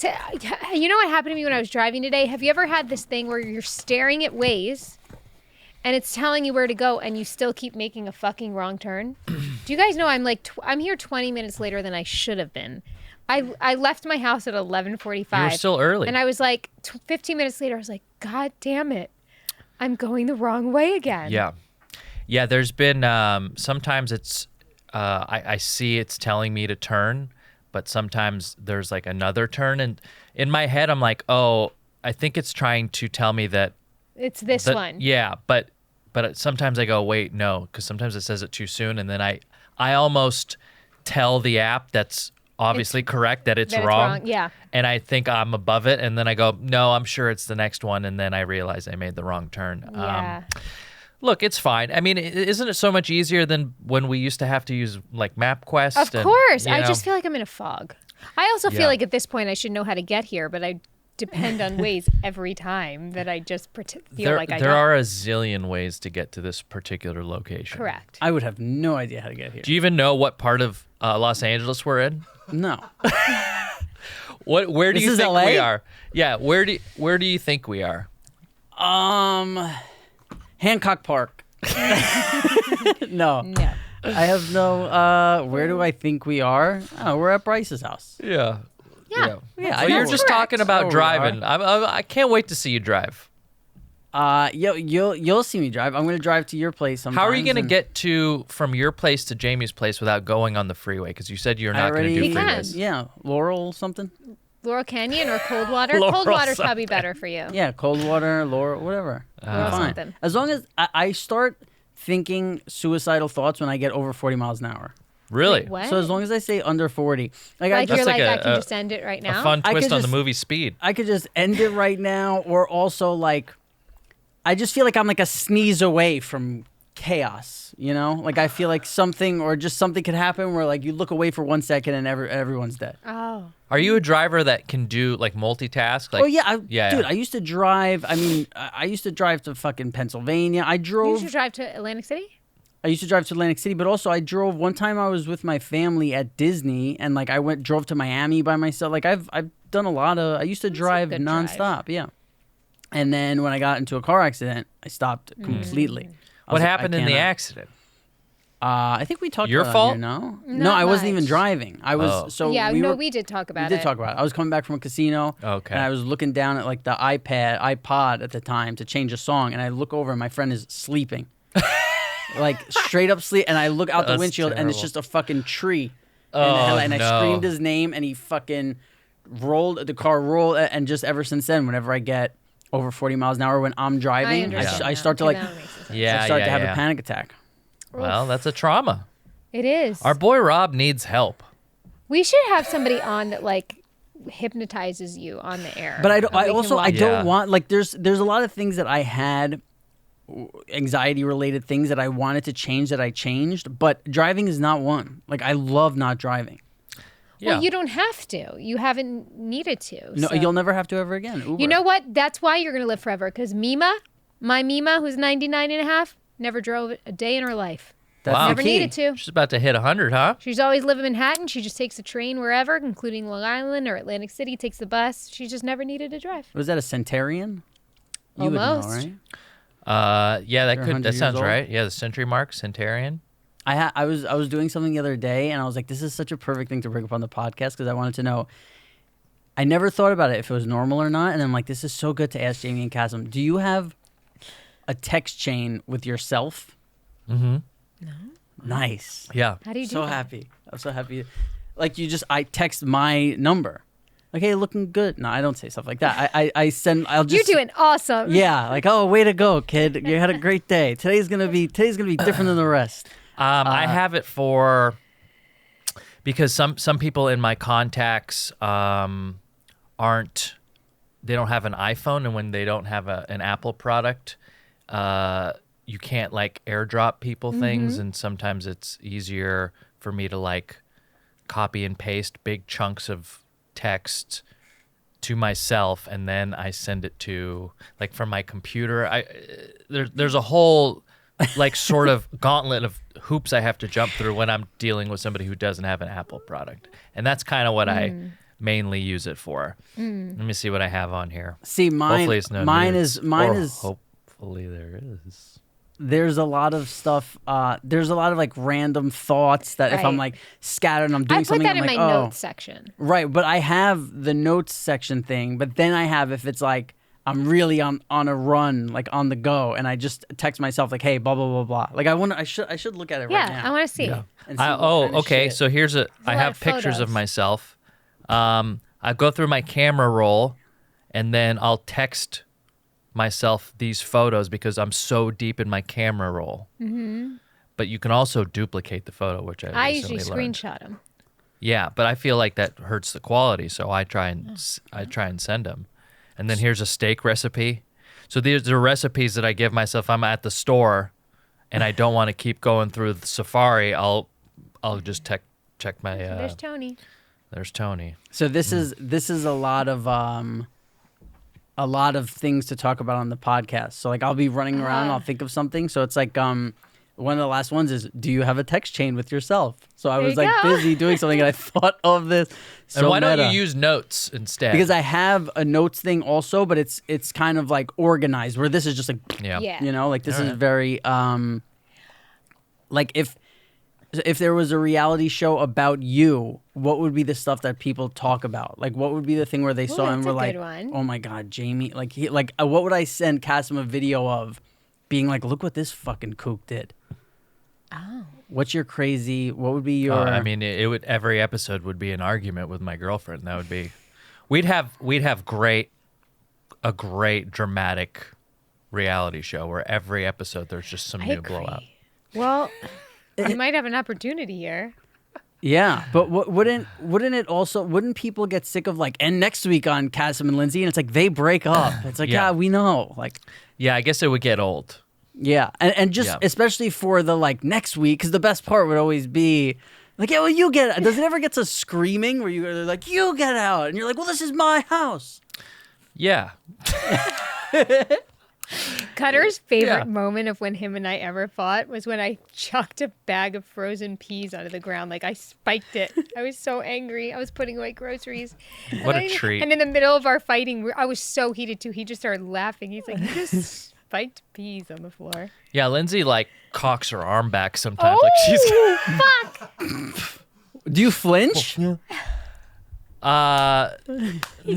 You know what happened to me when I was driving today? Have you ever had this thing where you're staring at Waze and it's telling you where to go and you still keep making a fucking wrong turn? Do you guys know I'm here 20 minutes later than I should have been? I left my house at 11:45. You were still early. And I was like, 15 minutes later, I was like, God damn it. I'm going the wrong way again. Yeah. Yeah, there's been, sometimes it's, I see it's telling me to turn, but sometimes there's like another turn. And in my head, I'm like, oh, I think it's trying to tell me that. It's this one. Yeah, but sometimes I go, wait, no, because sometimes it says it too soon. And then I almost tell the app that's obviously correct that it's wrong. Yeah. And I think I'm above it. And then I go, no, I'm sure it's the next one. And then I realize I made the wrong turn. Yeah. Look, it's fine. I mean, isn't it so much easier than when we used to have to use like MapQuest? Of course. I just feel like I'm in a fog. I also feel like at this point I should know how to get here, but I depend on Waze every time that I just feel like I don't. There are a zillion ways to get to this particular location. Correct. I would have no idea how to get here. Do you even know what part of Los Angeles we're in? No. Where do you think LA? we are? Yeah, where do you think we are? Hancock Park. No. No. I have no. Where do I think we are? Oh, we're at Bryce's house. Yeah. Yeah. Yeah, So you're just talking about Oh, driving. we I can't wait to see you drive. You'll see me drive. I'm gonna drive to your place sometimes. How are you going to get from your place to Jamie's place without going on the freeway? Because you said you're not going to do You can. freeways. Yeah, Laurel something. Laurel Canyon or Coldwater? Laurel Coldwater's something. probably better for you. Yeah, Coldwater, Laurel, whatever. Laurel Fine. something. As long as I start thinking suicidal thoughts when I get over 40 miles an hour. Really? Wait, what? So as long as I say under 40, like I you're just, like, like I can a- just end it right now? A fun I twist could on the just- movie Speed. I could just end it right now, or also like, I just feel like I'm like a sneeze away from chaos. You know, like I feel like something could happen where like you look away for 1 second and everyone's dead. Oh. Are you a driver that can do like multitask? Like, Oh yeah, yeah. dude. I used to drive. I mean, I used to drive to fucking Pennsylvania. I You drove. should drive to Atlantic City? I used to drive to Atlantic City, but also I drove. One time I was with my family at Disney, and like I drove to Miami by myself. Like I've done a lot of. I used to drive good nonstop. Yeah. And then when I got into a car accident, I stopped completely. What happened in the accident? I think we talked Your about fault? it here, no? Not No, I wasn't even much. driving. I was Oh. so Yeah, we we did talk about we it. did talk about it. I was coming back from a casino. Okay. And I was looking down at like the iPod at the time to change a song, and I look over and my friend is sleeping. Like straight up sleep, and I look out the That's windshield and it's terrible. just a fucking tree. Oh, and I no. screamed his name, and he fucking the car rolled, and just ever since then, whenever I get over 40 miles an hour when I'm driving, understand I now. start to Okay, like that makes sense. Yeah, I start yeah, to have yeah. a panic attack. Well, that's a trauma. It is. Our boy Rob needs help. We should have somebody on that like hypnotizes you on the air. But I don't. And I we can also I watch Yeah. don't want like there's a lot of things that I had anxiety related things that I wanted to change that I changed, but driving is not one. Like I love not driving. Yeah. Well, you don't have to. You haven't needed to. No, so. you'll never have to ever again. Uber. You know what? That's why you're going to live forever. Because my Mima, who's 99 and a half, never drove a day in her life. That's Wow. the Never key. needed to. She's about to hit 100, huh? She's always lived in Manhattan. She just takes a train wherever, including Long Island or Atlantic City, takes the bus. She just never needed to drive. Was that a Centurion? You would know, Almost. right? Yeah, They're 100 that years sounds old? right. Yeah, the Century Mark, Centurion. I was doing something the other day, and I was like, this is such a perfect thing to bring up on the podcast because I wanted to know. I never thought about it if it was normal or not, and I'm like, this is so good to ask Jamie and Kassem. Do you have a text chain with yourself? Mm-hmm. No. Nice. Yeah. How do you do So that? happy. I'm so happy. Like I text my number. Like, hey, looking good. No, I don't say stuff like that. I'll just. You're doing awesome. Yeah, like, oh, way to go, kid. You had a great day. Today's gonna be different than the rest. I have it for because some people in my contacts they don't have an iPhone, and when they don't have an Apple product, you can't like airdrop people things, and sometimes it's easier for me to like copy and paste big chunks of text to myself, and then I send it to like from my computer. There's a whole like sort of gauntlet of hoops I have to jump through when I'm dealing with somebody who doesn't have an Apple product, and that's kind of what mainly use it for. Let me see what I have on here. See, Hopefully it's no mine nudes. is. Hopefully there is. There's a lot of stuff. There's a lot of like random thoughts that if I'm Right. like scattered and I'm doing I put something, that I'm in like, my oh, notes section. right. But I have the notes section thing. But then I have if it's like I'm really on a run, like on the go, and I just text myself like, hey, blah blah blah blah. Like I should look at it right now. Yeah, I want to see. Yeah. and see what kind of Okay. shit- So here's I lot have of pictures of photos. myself. I go through my camera roll, and then I'll text myself these photos because I'm so deep in my camera roll. Mm-hmm. But you can also duplicate the photo, which I usually recently learned. screenshot them. Yeah, but I feel like that hurts the quality, so I try and send them. And then here's a steak recipe. So these are recipes that I give myself. I'm at the store, and I don't want to keep going through the Safari. I'll just check my. There's Tony. There's Tony. So this is a lot of things to talk about on the podcast. So like I'll be running around and I'll think of something. So it's like one of the last ones is, do you have a text chain with yourself? So I There was you like go. busy doing something and I thought of this. So And why don't meta. you use notes instead? Because I have a notes thing also, but it's kind of like organized where this is just like, yeah. Yeah. you know, like this is Alright. very like if there was a reality show about you, what would be the stuff that people talk about? Like, what would be the thing where they saw and that's were a like, good one. "Oh my God, Jamie!" Like, what would I send Kassem a video of, being like, "Look what this fucking kook did." Oh. What's your crazy? What would be your? I mean, it would every episode would be an argument with my girlfriend. That would be, we'd have a great dramatic reality show where every episode there's just some I new agree. blowout. Well, you might have an opportunity here. Yeah, but wouldn't people get sick of like, and next week on Kassem and Lindsay, and it's like they break up. It's like, Yeah. yeah, we know, like. Yeah, I guess it would get old. Yeah, and just Yeah. especially for the like next week, because the best part would always be like, yeah, well, you get. Does it ever get to screaming where they're like, you get out, and you're like, well, this is my house. Yeah. Cutter's favorite Yeah. moment of when him and I ever fought was when I chucked a bag of frozen peas onto the ground. Like I spiked it. I was so angry. I was putting away groceries. What And a treat. And in the middle of our fighting, I was so heated too. He just started laughing. He's like, you just spiked peas on the floor. Yeah, Lindsay like cocks her arm back sometimes. Like she's fuck! Do you flinch? He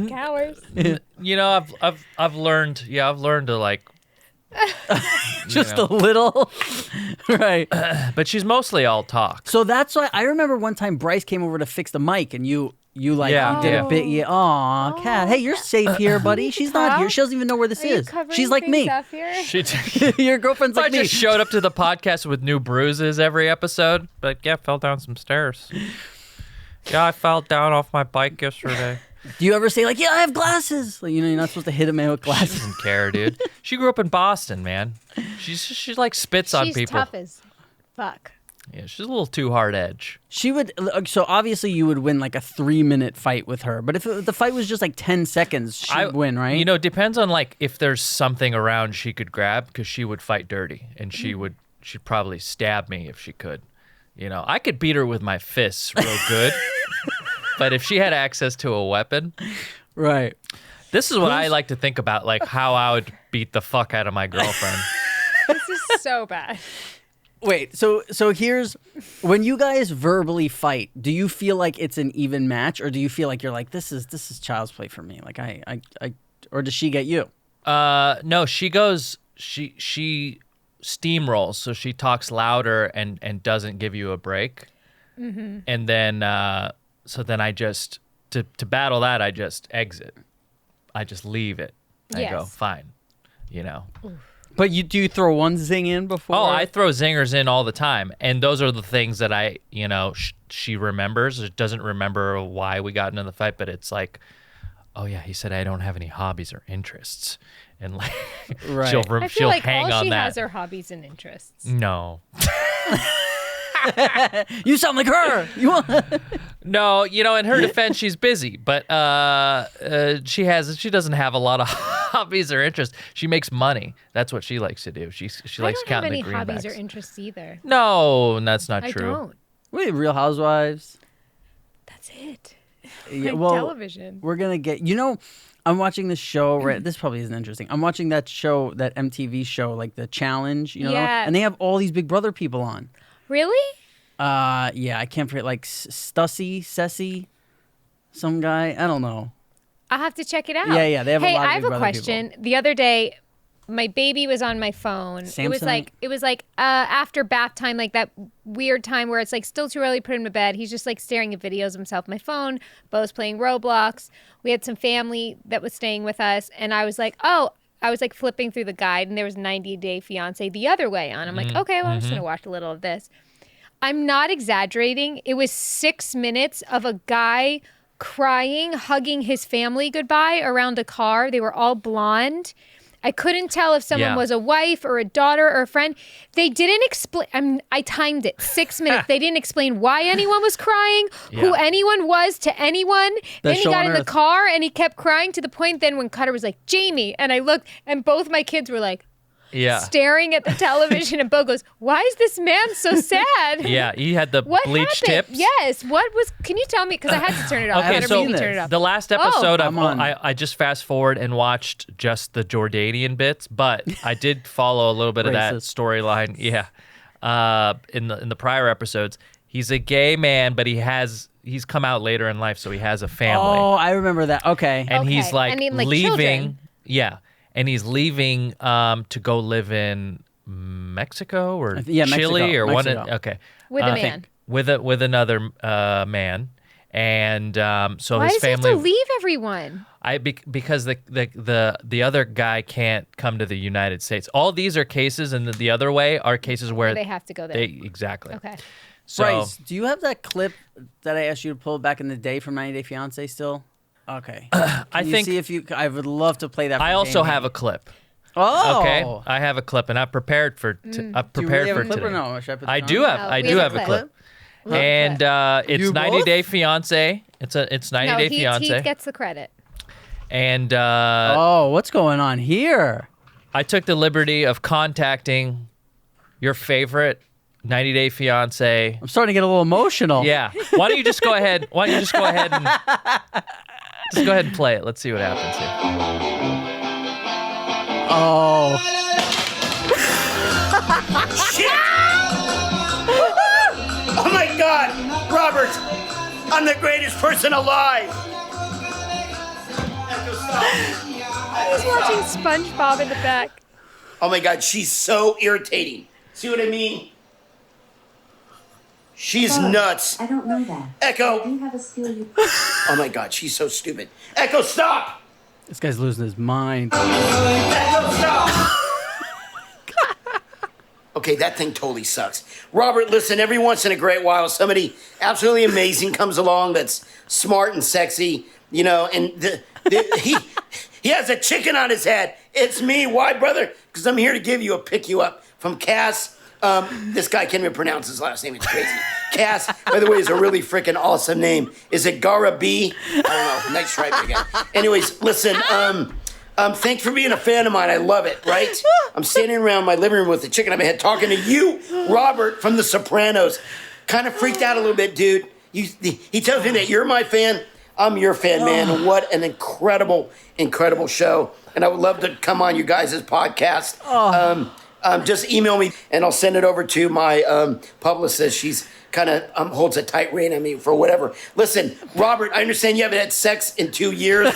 cowers. you know, I've learned to like Just a little, right? but she's mostly all talk. So that's why I remember one time Bryce came over to fix the mic, and you like Yeah, you did yeah. a bit. Yeah, aw, cat. Hey, you're safe here, buddy. She's not here. She doesn't even know where this Are you is. covering She's like things me. up here? She Your girlfriend's I like me. just showed up to the podcast with new bruises every episode, but yeah, fell down some stairs. Yeah, I fell down off my bike yesterday. Do you ever say like, yeah, I have glasses? Like, you know, you're not supposed to hit a man with She glasses. doesn't care, dude. She grew up in Boston, man. She like spits on She's people. tough as fuck. Yeah, she's a little too hard edge. She would. So obviously, you would win like a 3-minute fight with her. But if the fight was just like 10 seconds, she'd win, right? You know, depends on like if there's something around she could grab, because she would fight dirty and she'd probably stab me if she could. You know, I could beat her with my fists real good, but if she had access to a weapon, right. this is what I like to think about, like how I would beat the fuck out of my girlfriend. This is so bad. Wait. So here's when you guys verbally fight. Do you feel like it's an even match, or do you feel like you're like this is child's play for me? Like I or does she get you? No, she steamrolls, so she talks louder and doesn't give you a break. Mm-hmm. And then, so then I just, to battle that, I just exit. I just leave it. I go, Yes. fine, you know. But do you throw one zing in before? Oh, I throw zingers in all the time. And those are the things that she remembers. It doesn't remember why we got into the fight, but it's like, oh yeah, he said I don't have any hobbies or interests. And like, Right. she'll I feel she'll like hang all on she that. has are hobbies and interests. No. You sound like her. You want? No, you know, in her defense, she's busy, but she doesn't have a lot of hobbies or interests. She makes money. That's what she likes to do. She likes I don't have counting any the hobbies greenbacks. or interests either. No, that's not I true. don't. Wait, Real Housewives. That's it. Yeah, television. We're gonna get. I'm watching this show. Right, this probably isn't interesting. I'm watching that show, that MTV show, like the Challenge. Yeah. And they have all these Big Brother people on. Really? Yeah, I can't forget, like Ceci, some guy. I don't know. I'll have to check it out. Yeah, they have a lot of I have Big a Brother question. people. The other day, my baby was on my phone. Samsonite? It was like after bath time, like that weird time where it's like still too early to put him to bed. He's just like staring at videos of himself on my phone. Bo's playing Roblox. We had some family that was staying with us, and I was like, flipping through the guide, and there was 90 Day Fiance the other way on. I'm like, okay, well, I'm just gonna watch a little of this. I'm not exaggerating. It was 6 minutes of a guy crying, hugging his family goodbye around a car. They were all blonde. I couldn't tell if someone was a wife or a daughter or a friend. They didn't explain. I timed it 6 minutes. They didn't explain why anyone was crying, who anyone was to anyone. Then he got in the car and he kept crying to the point then when Cutter was like, Jamie. And I looked and both my kids were like, staring at the television, and Bo goes, why is this man so sad? Yeah, he had the bleach tips. Yes. Can you tell me? Because I had to turn it off. Okay, so turn it off. the last episode, on. I just fast forward and watched just the Jordanian bits, but I did follow a little bit of that storyline. Yeah, in the prior episodes, he's a gay man, but he's come out later in life, so he has a family. Oh, I remember that. Okay, and he's like, leaving. Children. Yeah. And he's leaving to go live in Mexico or Chile or one. Okay, with a man. With another man, and so why his does family. He have to leave everyone? Because the other guy can't come to the United States. All these are cases, and the other way are cases where they have to go there. Exactly. Okay. So, Bryce, do you have that clip that I asked you to pull back in the day from 90 Day Fiance still? Okay. I think see if you. I would love to play that. For I also Jamie. have a clip. Oh. Okay. I have a clip, and I'm prepared for. I'm prepared do you really have for a clip today. or no? Should I put I it do on? have. I we do have have a a clip. clip. And it's You 90 both? Day Fiance. It's 90 Day Fiance. He gets the credit. And what's going on here? I took the liberty of contacting your favorite 90 Day Fiance. I'm starting to get a little emotional. Yeah. Why don't you just go ahead? Why don't you just go ahead and play it? Let's see what happens here. Oh. Shit! Oh my God, Robert! I'm the greatest person alive. He's watching SpongeBob in the back. Oh my God, she's so irritating. See what I mean? She's nuts. I don't know that. Echo. I do have a skill you... Oh my God, she's so stupid. Echo, stop! This guy's losing his mind. Echo, stop! Okay, that thing totally sucks. Robert, listen, every once in a great while, somebody absolutely amazing comes along that's smart and sexy, and he has a chicken on his head. It's me. Why, brother? Because I'm here to pick you up from Cass. This guy can't even pronounce his last name. It's crazy. Cass, by the way, is a really freaking awesome name. Is it Gara B? I don't know. Nice stripe again. Anyways, listen, thanks for being a fan of mine. I love it, right? I'm standing around my living room with the chicken on my head talking to you, Robert, from The Sopranos. Kind of freaked out a little bit, dude. He tells me that you're my fan. I'm your fan, man. And what an incredible, incredible show. And I would love to come on you guys' podcast. Just email me, and I'll send it over to my publicist. She's kind of holds a tight rein on me for whatever. Listen, Robert, I understand you haven't had sex in 2 years.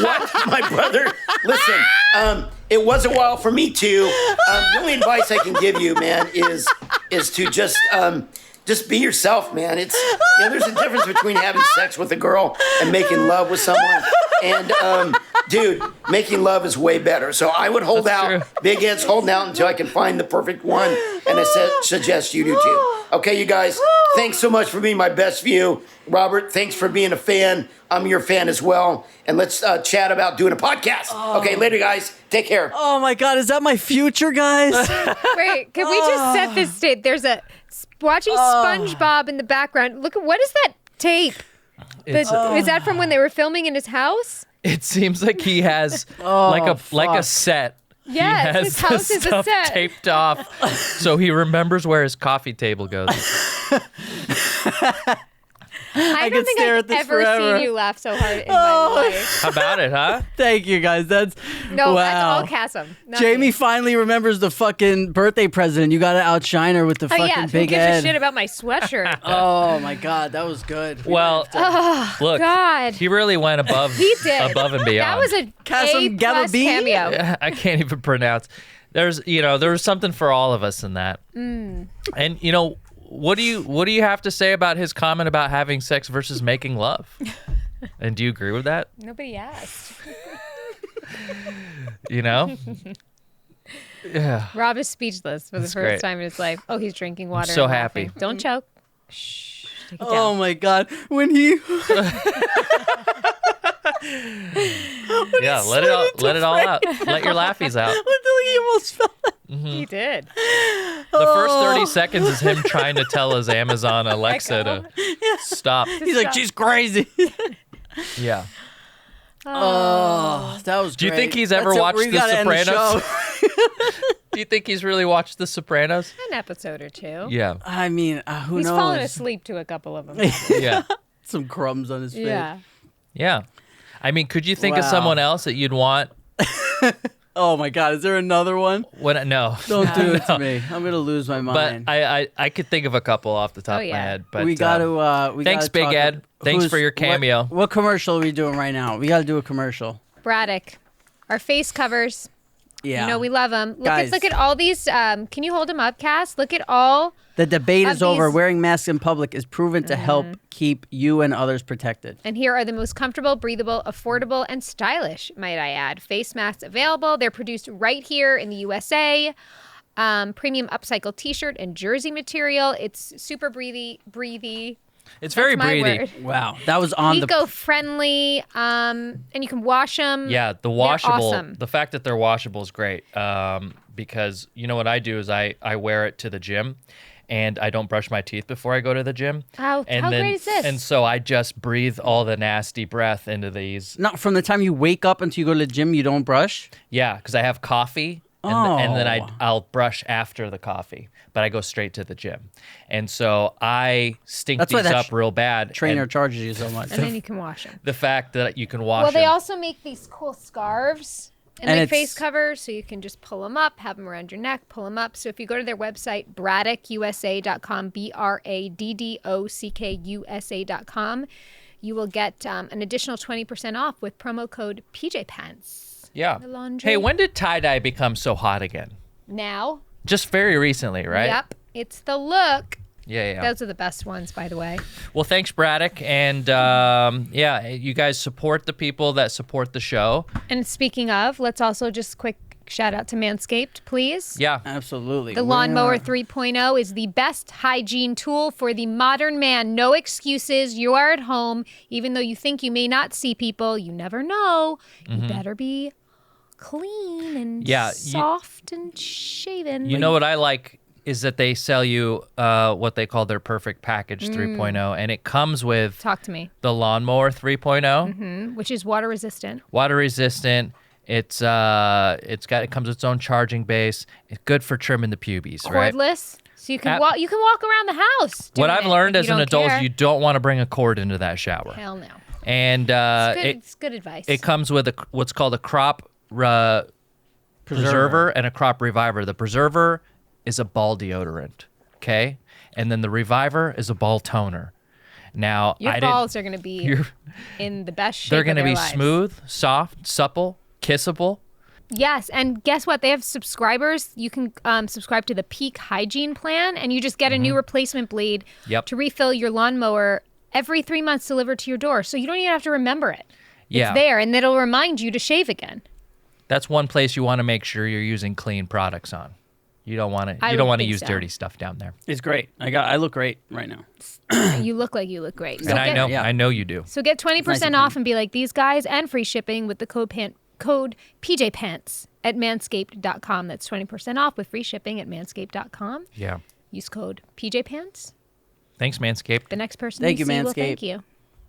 What, my brother? Listen, it was a while for me too. The only advice I can give you, man, is to just be yourself, man. It's there's a difference between having sex with a girl and making love with someone. And dude, making love is way better. So I would hold out. True. Big Ed's holding out until I can find the perfect one. And I suggest you do too. Okay, you guys, thanks so much for being my best view. Robert, thanks for being a fan. I'm your fan as well. And let's chat about doing a podcast. Okay, later, guys. Take care. Oh my God, is that my future, guys? Wait, can we just set this state? There's watching SpongeBob in the background. Look at, what is that tape? Is that from when they were filming in his house? It seems like he has like a set. Yes, he has his house the is a stuff set. taped off, so he remembers where his coffee table goes. I don't could think stare I've at this ever forever. seen you laugh so hard in my life. How about it, huh? Thank you, guys. That's No, wow. that's all Kassem. not Jamie me. finally remembers the fucking birthday present. You got to outshine her with the Oh fucking yeah, who big gives head. a shit about my sweatshirt? Oh my god, that was good. Well, look, God. he really went above He did. above and beyond. That was a Kassem A+ Gababee? cameo. I can't even pronounce. There was something for all of us in that. And what do you have to say about his comment about having sex versus making love? And do you agree with that? Nobody asked. Yeah. Rob is speechless for the That's first great. time in his life. Oh, he's drinking water. so and laughing. happy. Don't choke. Shh. Take it Oh down. my god, when he Yeah, let it all out. Let your laughies out. until he almost fell. He did. The first 30 seconds is him trying to tell his Amazon Alexa to stop. He's like, she's crazy. Yeah. Oh, that was. Do you great. think he's ever That's it. watched We The gotta end the Sopranos? show. Do you think he's really watched The Sopranos? An episode or two. Yeah. I mean, who He's knows? fallen asleep to a couple of them. Yeah. Some crumbs on his face. Yeah. Yeah. I mean, could you think of Wow. someone else that you'd want? Oh my god, is there another one? No. Don't do it to me. I'm gonna lose my But mind. I could think of a couple off the top of my yeah. head. But we got to. thanks, Big Ed. Thanks for your cameo. What commercial are we doing right now? We got to do a commercial. Braddock. Our face covers. Yeah. You know, we love them. Guys. Look at all these. Can you hold them up, Cass? Look at all. The debate of is over. these- Wearing masks in public is proven to help keep you and others protected. And here are the most comfortable, breathable, affordable, and stylish, might I add, face masks available. They're produced right here in the USA. Premium upcycle t-shirt and jersey material. It's super breathy. It's very That's my breathy. word. Wow, that was on the. Eco-friendly, and you can wash them. Yeah, the washable. awesome. The fact that they're washable is great. Because you know what I do is I wear it to the gym, and I don't brush my teeth before I go to the gym. How great is this? And so I just breathe all the nasty breath into these. Not from the time you wake up until you go to the gym, you don't brush. Yeah, because I have coffee, and then Oh. I'll brush after the coffee, but I go straight to the gym, and so I stink That's why these that up real bad. Trainer and charges you so much. And then you can wash them. the fact that you can wash Well, they them. also make these cool scarves and And like it's- face covers, so you can just pull them up, have them around your neck, pull them up. So if you go to their website, BraddockUSA.com, BraddockUSA.com, you will get an additional 20% off with promo code PJPants. Yeah. The laundry. Hey, when did tie-dye become so hot again? Now, Just very recently, right? yep, it's the look. Yeah. Those are the best ones, by the way. Well, thanks, Braddock. And yeah, you guys support the people that support the show. And speaking of, let's also just quick shout out to Manscaped, please. Yeah. Absolutely. The Lawnmower 3.0 is the best hygiene tool for the modern man. No excuses. You are at home. Even though you think you may not see people, you never know. You better be clean and Yeah, soft and shaven. You know what I like is that they sell you what they call their perfect package 3.0, and it comes with Talk to me. the Lawnmower 3.0, Which is water resistant. water resistant. It comes with its own charging base. It's good for trimming the pubes, right? Cordless. So you can App- walk. You can walk around the house. What doing I've it learned if as you an don't adult care. is you don't want to bring a cord into that shower. Hell no. And It's good advice. it comes with what's called a crop preserver and a crop reviver. The preserver is a ball deodorant, okay? And then the reviver is a ball toner. Now, Your I balls are going to be You're- in the best shape. they're going to of their be lives. smooth, soft, supple, kissable. Yes, and guess what? They have subscribers. You can subscribe to the Peak Hygiene Plan, and you just get a new replacement blade Yep. to refill your lawnmower every 3 months delivered to your door. So you don't even have to remember it. Yeah. It's there, and it'll remind you to shave again. That's one place you want to make sure you're using clean products on. You don't want to. I You don't would want to think use so. dirty stuff down there. It's great. I look great right now. You look like you look great. So And I know, yeah. I know you do. So get 20% nice and off and be like these guys, and free shipping with the code PJPants at manscaped.com. That's 20% off with free shipping at manscaped.com. Yeah. Use code PJPants. Thanks, Manscaped. The next person Thank you, see will thank Manscaped. you.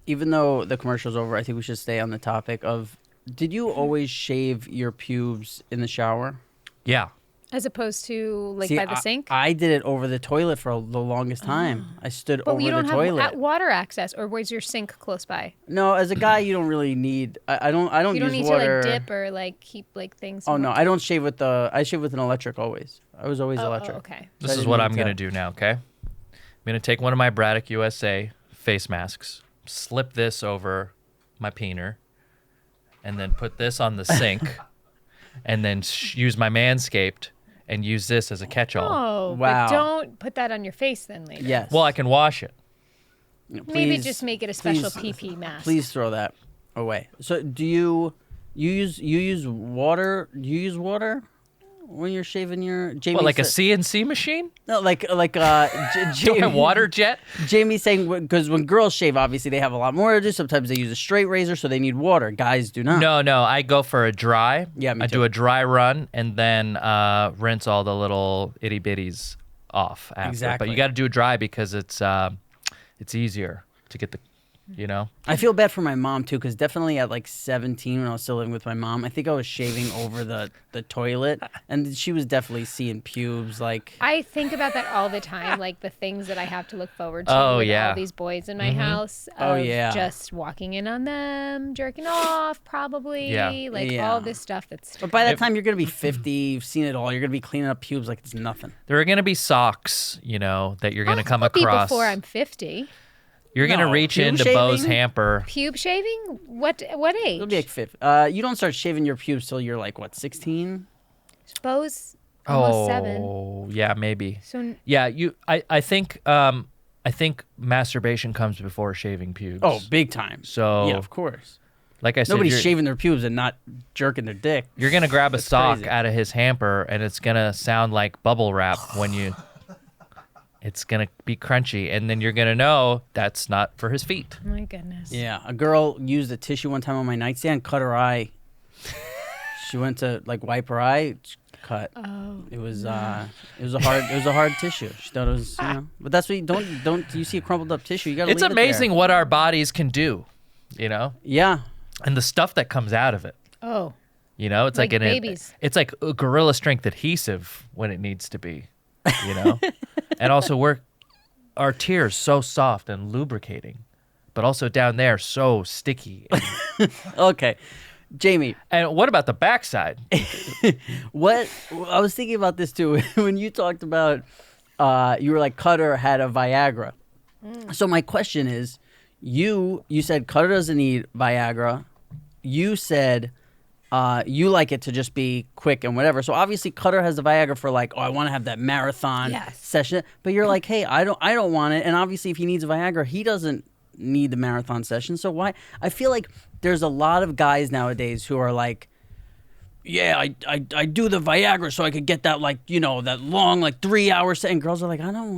Even though the commercial's over, I think we should stay on the topic of. Did you always shave your pubes in the shower? Yeah. As opposed to like See, by the sink? I did it over the toilet for the longest time. I stood But over you don't the have toilet. water access, or was your sink close by? No, as a guy, you don't really need. I don't You don't use need water. to like dip or like keep like things. Oh no, I don't shave with the. I shave with an electric always. I was always electric. Oh, okay. This I is didn't what need I'm going to to- do now, okay? I'm going to take one of my Braddock USA face masks, slip this over my peener, and then put this on the sink, and then use my Manscaped and use this as a catch-all. Oh, Wow. but don't put that on your face then later. Yes. Well, I can wash it. Maybe Please- just make it a special please- PP mask. Please throw that away. So, do you use water? Do you use water when you're shaving your Jamie? What, like a sa- CNC machine? No, like Do I have water jet? Jamie's saying because when girls shave, obviously they have a lot more to do. Sometimes they use a straight razor, so they need water. Guys do not. No, I go for a dry. Yeah, me I too. do a dry run and then rinse all the little itty bitties off after. Exactly. But you got to do it dry because it's easier to get the, you know. I feel bad for my mom too, because definitely at like 17 when I was still living with my mom, I think I was shaving over the toilet, and she was definitely seeing pubes. Like, I think about that all the time, like the things that I have to look forward to Oh, with yeah. all these boys in my house. Oh, of yeah. Just walking in on them, jerking off, probably. Yeah. Like Yeah. all this stuff that's. but by that time you're gonna be 50, you've seen it all. You're gonna be cleaning up pubes like it's nothing. There are going to be socks, you know, that you're going to come I'll be across. before I'm 50. You're going to No, reach pube into Bo's shaving? hamper. Pube shaving? What age? It'll be like 50. You don't start shaving your pubes till you're like what, 16? Bo's almost 7. Oh, yeah, maybe. So Yeah, I think masturbation comes before shaving pubes. Oh, big time. So, yeah, of course. like I said, Nobody's you're, shaving their pubes and not jerking their dick. you're gonna grab a That's sock crazy. out of his hamper, and it's gonna sound like bubble wrap when you. It's gonna be crunchy, and then you're gonna know that's not for his feet. my goodness. Yeah, a girl used a tissue one time on my nightstand, cut her eye. She went to like wipe her eye, cut. Oh. It was a hard tissue. She thought it was, but that's what you don't you see a crumpled up tissue? You gotta. It's leave it there. amazing what our bodies can do, you know, Yeah, and the stuff that comes out of it. Oh. You know, it's Like like, babies. it's like a gorilla strength adhesive when it needs to be, you know, and also our tears so soft and lubricating, but also down there so sticky. okay. Jamie, And what about the backside? what I was thinking about this too when you talked about you were like Cutter had a Viagra. So my question is, you said Cutter doesn't need Viagra. You said you like it to just be quick and whatever. So obviously Cutter has the Viagra for like, oh, I want to have that marathon Yes. session. But you're like, hey, I don't want it. And obviously if he needs a Viagra, he doesn't need the marathon session. So why? I feel like there's a lot of guys nowadays who are like, yeah, I do the Viagra so I could get that like, that long like 3 hours. And girls are like, I don't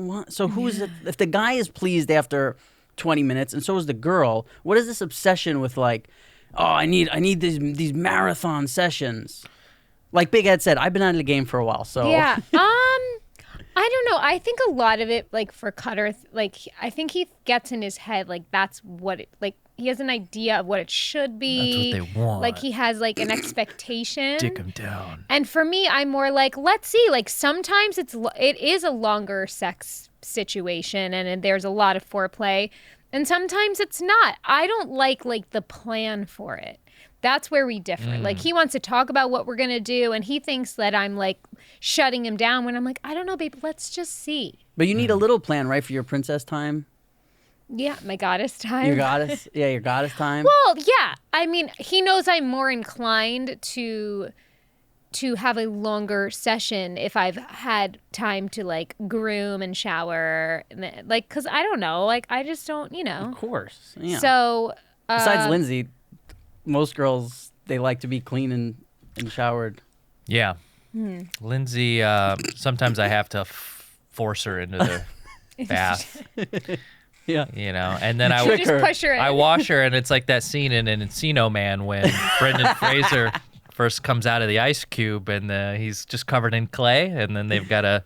want. So who is it? If the guy is pleased after 20 minutes and so is the girl, what is this obsession with like, oh, I need these marathon sessions? Like Big Ed said, I've been out of the game for a while. So Yeah. I don't know. I think a lot of it, like for Cutter, like I think he gets in his head like that's what it like. He has an idea of what it should be. That's what they want. Like he has like an expectation. Dick him down. And for me, I'm more like, let's see. Like sometimes it is a longer sex situation, and there's a lot of foreplay, and sometimes it's not. I don't like the plan for it. That's where we differ. Like he wants to talk about what we're gonna do, and he thinks that I'm like shutting him down when I'm like, I don't know, babe. Let's just see. But you need a little plan, right, for your princess time? Yeah, my goddess time. Your goddess? Yeah, your goddess time. Well, yeah. I mean, he knows I'm more inclined to have a longer session if I've had time to like groom and shower, and like, cause I don't know, like I just don't, Of course. Yeah. So Besides Lindsay, most girls, they like to be clean and showered. Yeah. Lindsay, sometimes I have to force her into the bath, Yeah. you know, and then you just push her in. I wash her, and it's like that scene in Encino Man when Brendan Fraser first comes out of the ice cube, and he's just covered in clay, and then they've got a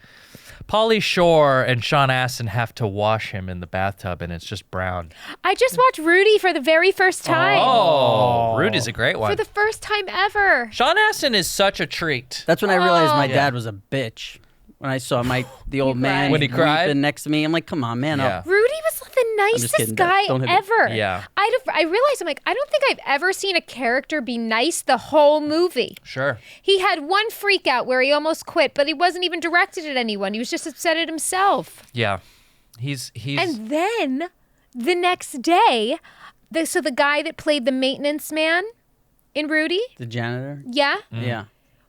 Pauly Shore and Sean Astin have to wash him in the bathtub, and it's just brown. I just watched Rudy for the very first time. Oh, Rudy's a great one. For the first time ever. Sean Astin is such a treat. That's when I realized my Yeah. dad was a bitch. When I saw the old man When he cried? weeping next to me, I'm like, come on, man. Yeah. Rudy was the nicest kidding, Dad. guy Don't hit me. ever. Yeah. I realized, I'm like, I don't think I've ever seen a character be nice the whole movie. Sure. He had one freak out where he almost quit, but he wasn't even directed at anyone. He was just upset at himself. Yeah. He's And then the next day, the guy that played the maintenance man in Rudy, The janitor. yeah, Yeah.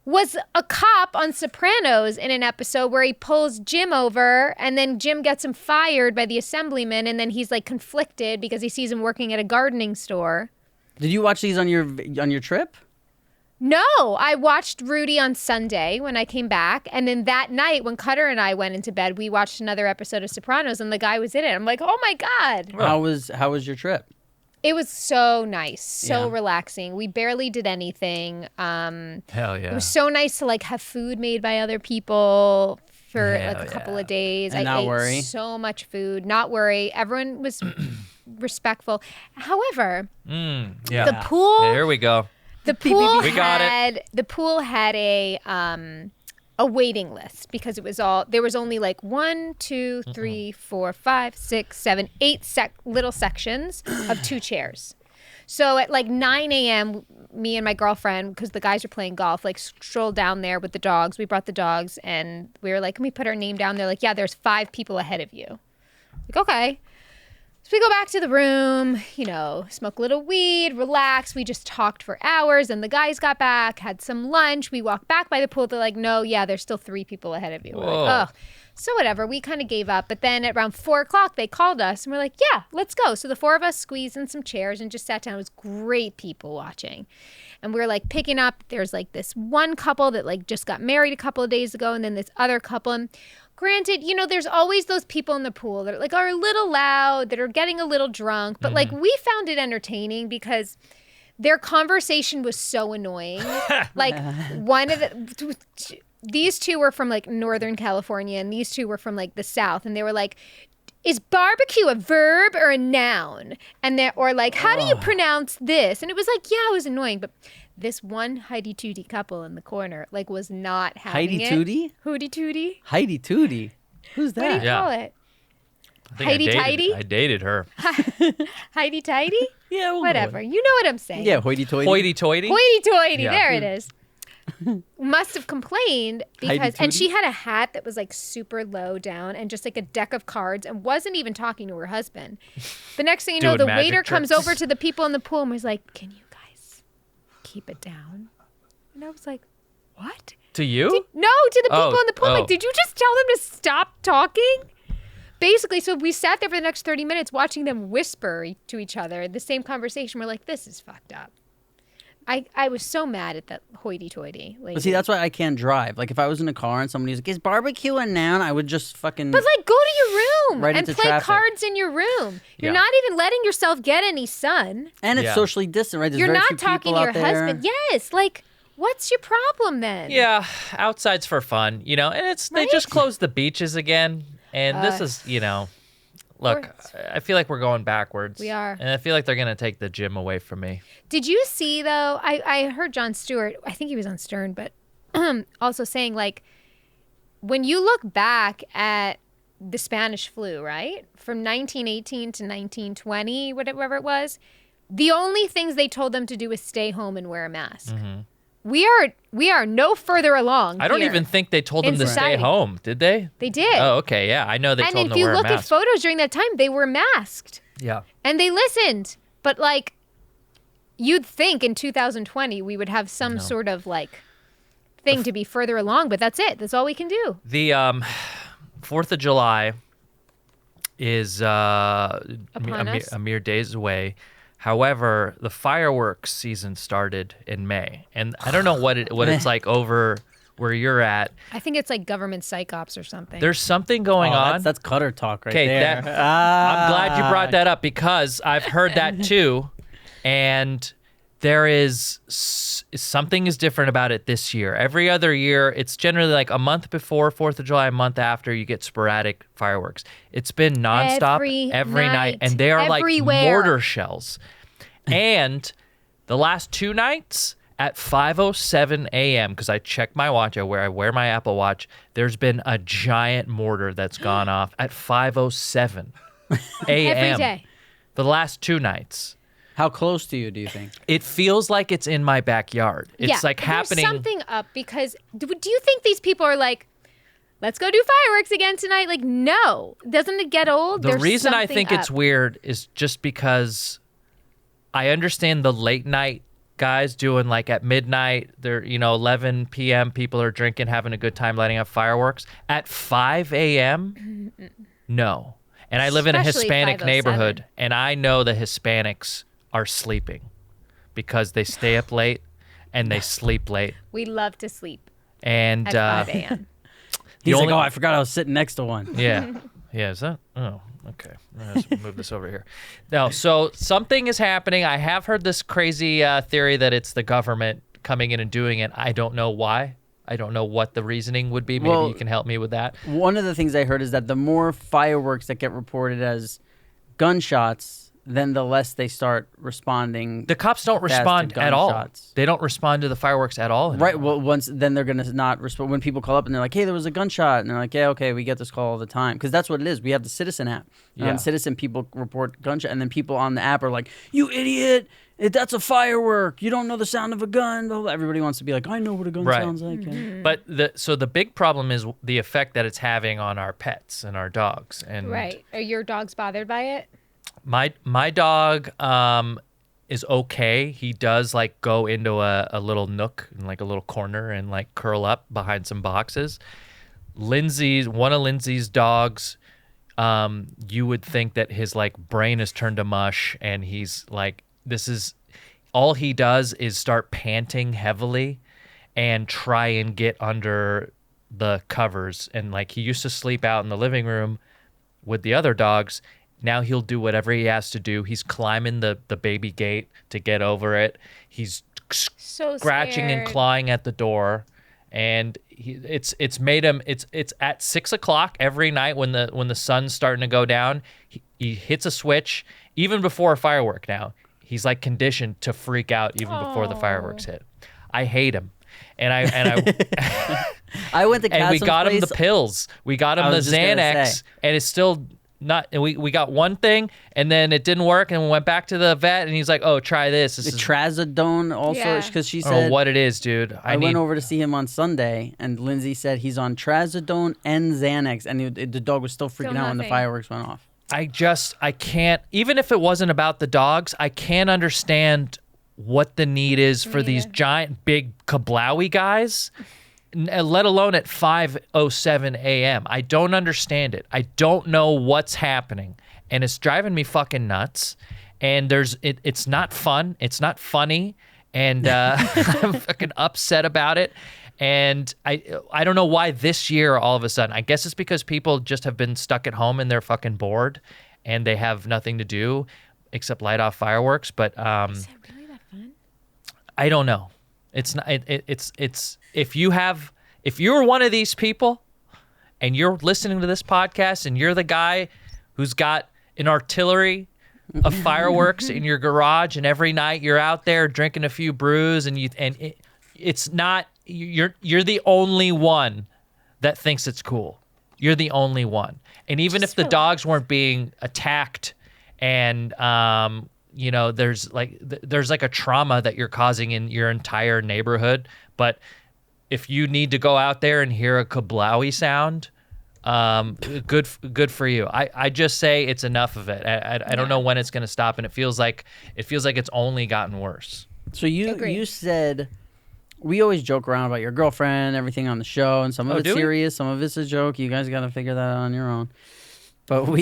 was a cop on Sopranos in an episode where he pulls Jim over and then Jim gets him fired by the assemblyman and then he's like conflicted because he sees him working at a gardening store. Did you watch these on your trip? No, I watched Rudy on Sunday when I came back, and then that night when Cutter and I went into bed, we watched another episode of Sopranos and the guy was in it. I'm like, "Oh my god." How was your trip? It was so nice, so Yeah. relaxing. We barely did anything. hell yeah. It was so nice to like have food made by other people for Hell like a couple yeah. of days. And I not ate worry. so much food, not worry. Everyone was respectful. However, Yeah. the pool, Here we go. the pool We got it. had a waiting list because there was only like 1, 2, 3, 4, 5, 6, 7, 8 little sections of 2 chairs. So at like 9 a.m., me and my girlfriend, because the guys were playing golf, like strolled down there with the dogs. We brought the dogs and we were like, can we put our name down? They're like, yeah, there's 5 people ahead of you. Like, okay. So we go back to the room, smoke a little weed, relax. We just talked for hours and the guys got back, had some lunch. We walked back by the pool. They're like, no, yeah, there's still 3 people ahead of you. We're Whoa. like, oh. So whatever, we kind of gave up. But then at around 4 o'clock, they called us and we're like, yeah, let's go. So the 4 of us squeezed in some chairs and just sat down. It was great people watching. And we were like picking up, there's like this one couple that like just got married a couple of days ago and then this other couple. And granted, there's always those people in the pool that are a little loud, that are getting a little drunk. But like we found it entertaining because their conversation was so annoying. Like these 2 were from like Northern California and these 2 were from like the South. And they were like, is barbecue a verb or a noun? And or like, how do you pronounce this? And it was like, yeah, it was annoying. But this one Heidi Tootie couple in the corner like was not having Heidi it. Tootie? Hootie Tootie? Heidi Tootie. Who's What do you that? Yeah. call it? I think Heidi I dated, Tidy? I dated her. Heidi Tidy? Yeah, we'll go Whatever. with You know what I'm saying. it. Yeah, hoity-toity. Hoity-toity. Hoity-toity. Yeah. There it is. Must have complained because, and Heidi-toity? she had a hat that was like super low down and just like a deck of cards and wasn't even talking to her husband. The next thing you know, Doing the magic waiter comes tricks. over to the people in the pool and was like, can you guys keep it down? And I was like, what? To you? No, to the people Oh, in the pool. oh. Like, did you just tell them to stop talking? Basically, so we sat there for the next 30 minutes watching them whisper to each other the same conversation. We're like, this is fucked up. I was so mad at that hoity-toity lady. But see, that's why I can't drive. Like, if I was in a car and somebody's like, is barbecue a noun? I would just fucking... But like, go to your room Right and into play traffic. cards in your room. You're Yeah. not even letting yourself get any sun. and it's Yeah. socially distant, right? There's You're very not few talking people to your out there. husband. Yes, like, what's your problem then? Yeah, outside's for fun, and they just closed the beaches again, and this is, look, I feel like we're going backwards. We are. And I feel like they're going to take the gym away from me. Did you see though? I heard Jon Stewart. I think he was on Stern, but also saying like, when you look back at the Spanish flu, right, from 1918 to 1920, whatever it was, the only things they told them to do was stay home and wear a mask. We are no further along. I don't here. even think they told them in to society. stay home, did they? They did. Oh, okay, yeah. I know they and told if them to you wear a look at mask. photos during that time, they were masked Yeah. and they listened. But like, you'd think in 2020 we would have some sort of like thing to be further along, but that's it. That's all we can do. The 4th of July is Upon us. a mere days away. However, the fireworks season started in May, and I don't know what it's like over where you're at. I think it's like government psych ops or something. There's something going Oh, on. That's Cutter talk right 'Kay, there. I'm glad you brought that up because I've heard that too, and there is something is different about it this year. Every other year, it's generally like a month before 4th of July, a month after, you get sporadic fireworks. It's been nonstop Every every night, night, and they are everywhere. like mortar shells. And The last 2 nights at 5:07 a.m. because I check my watch, I wear my Apple Watch. There's been a giant mortar that's gone off at 5:07 a.m. Every day. For the last 2 nights. How close to you do you think? It feels like it's in my backyard. It's like happening. There's something up because do you think these people are like, let's go do fireworks again tonight? Like, no. Doesn't it get old? The There's reason I something think it's up. weird is just because I understand the late night guys doing like at midnight, they're 11 p.m. people are drinking, having a good time, lighting up fireworks. At 5 a.m., no. And I live in a Especially Hispanic 5:07. neighborhood, and I know the Hispanics are sleeping because they stay up late and they sleep late. We love to sleep And at 5 a.m. He's only- like, oh, I forgot I was sitting next to one. Yeah. Yeah, is that? Oh, okay. Let's move this over here. No, so something is happening. I have heard this crazy theory that it's the government coming in and doing it. I don't know why. I don't know what the reasoning would be. Maybe Well, you can help me with that. One of the things I heard is that the more fireworks that get reported as gunshots, then the less they start responding. The cops don't fast to respond at all. gunshots. They don't respond to the fireworks at all. Right. anymore. Well, then they're gonna not respond when people call up and they're like, "Hey, there was a gunshot," and they're like, "Yeah, okay, we get this call all the time," because that's what it is. We have the Citizen app. And Yeah. on Citizen, people report gunshot, and then people on the app are like, "You idiot! That's a firework. You don't know the sound of a gun." Blah, blah. Everybody wants to be like, "I know what a gun Right. sounds like." Yeah. But the big problem is the effect that it's having on our pets and our dogs. And Right. Are your dogs bothered by it? My dog is okay. He does like go into a little nook and like a little corner and like curl up behind some boxes. One of Lindsay's dogs, you would think that his like brain is turned to mush and he's like, this is all he does is start panting heavily and try and get under the covers. And like he used to sleep out in the living room with the other dogs. Now he'll do whatever he has to do. He's climbing the baby gate to get over it. He's So scratching and scared. clawing at the door, and it's made him. It's at 6 o'clock every night when the sun's starting to go down. He hits a switch even before a firework. Now he's like conditioned to freak out even before the fireworks hit. I hate him, and I I went to and we Kassem's got him the place. pills. We got him I the was just gonna Xanax, say. and it's still not. And we got one thing, and then it didn't work, and we went back to the vet, and he's like, "Oh, try this." This The is trazodone also Yeah. because she I don't know said what it is, dude. I went over to see him on Sunday, and Lindsay said he's on trazodone and Xanax, and the dog was still freaking out when the nothing. fireworks went off. I can't. Even if it wasn't about the dogs, I can't understand what the need is for these neither. giant, big kablowy guys. Let alone at 5:07 a.m. I don't understand it. I don't know what's happening, and it's driving me fucking nuts. And it's not fun. It's not funny, and I'm fucking upset about it. And I don't know why this year all of a sudden. I guess it's because people just have been stuck at home and they're fucking bored, and they have nothing to do except light off fireworks. But Is that really that fun? I don't know. It's not. It's if you're one of these people, and you're listening to this podcast, and you're the guy who's got an artillery of fireworks in your garage, and every night you're out there drinking a few brews, and it's not. You're the only one that thinks it's cool. You're the only one. And even Just if the relax. dogs weren't being attacked, and there's like a trauma that you're causing in your entire neighborhood, but if you need to go out there and hear a kablowy sound, good for you. I just say it's enough of it. I don't know when it's going to stop, and it feels like it's only gotten worse. So you Agreed. said we always joke around about your girlfriend, everything on the show, and some of it's do we? serious, some of it's a joke. You guys got to figure that out on your own. But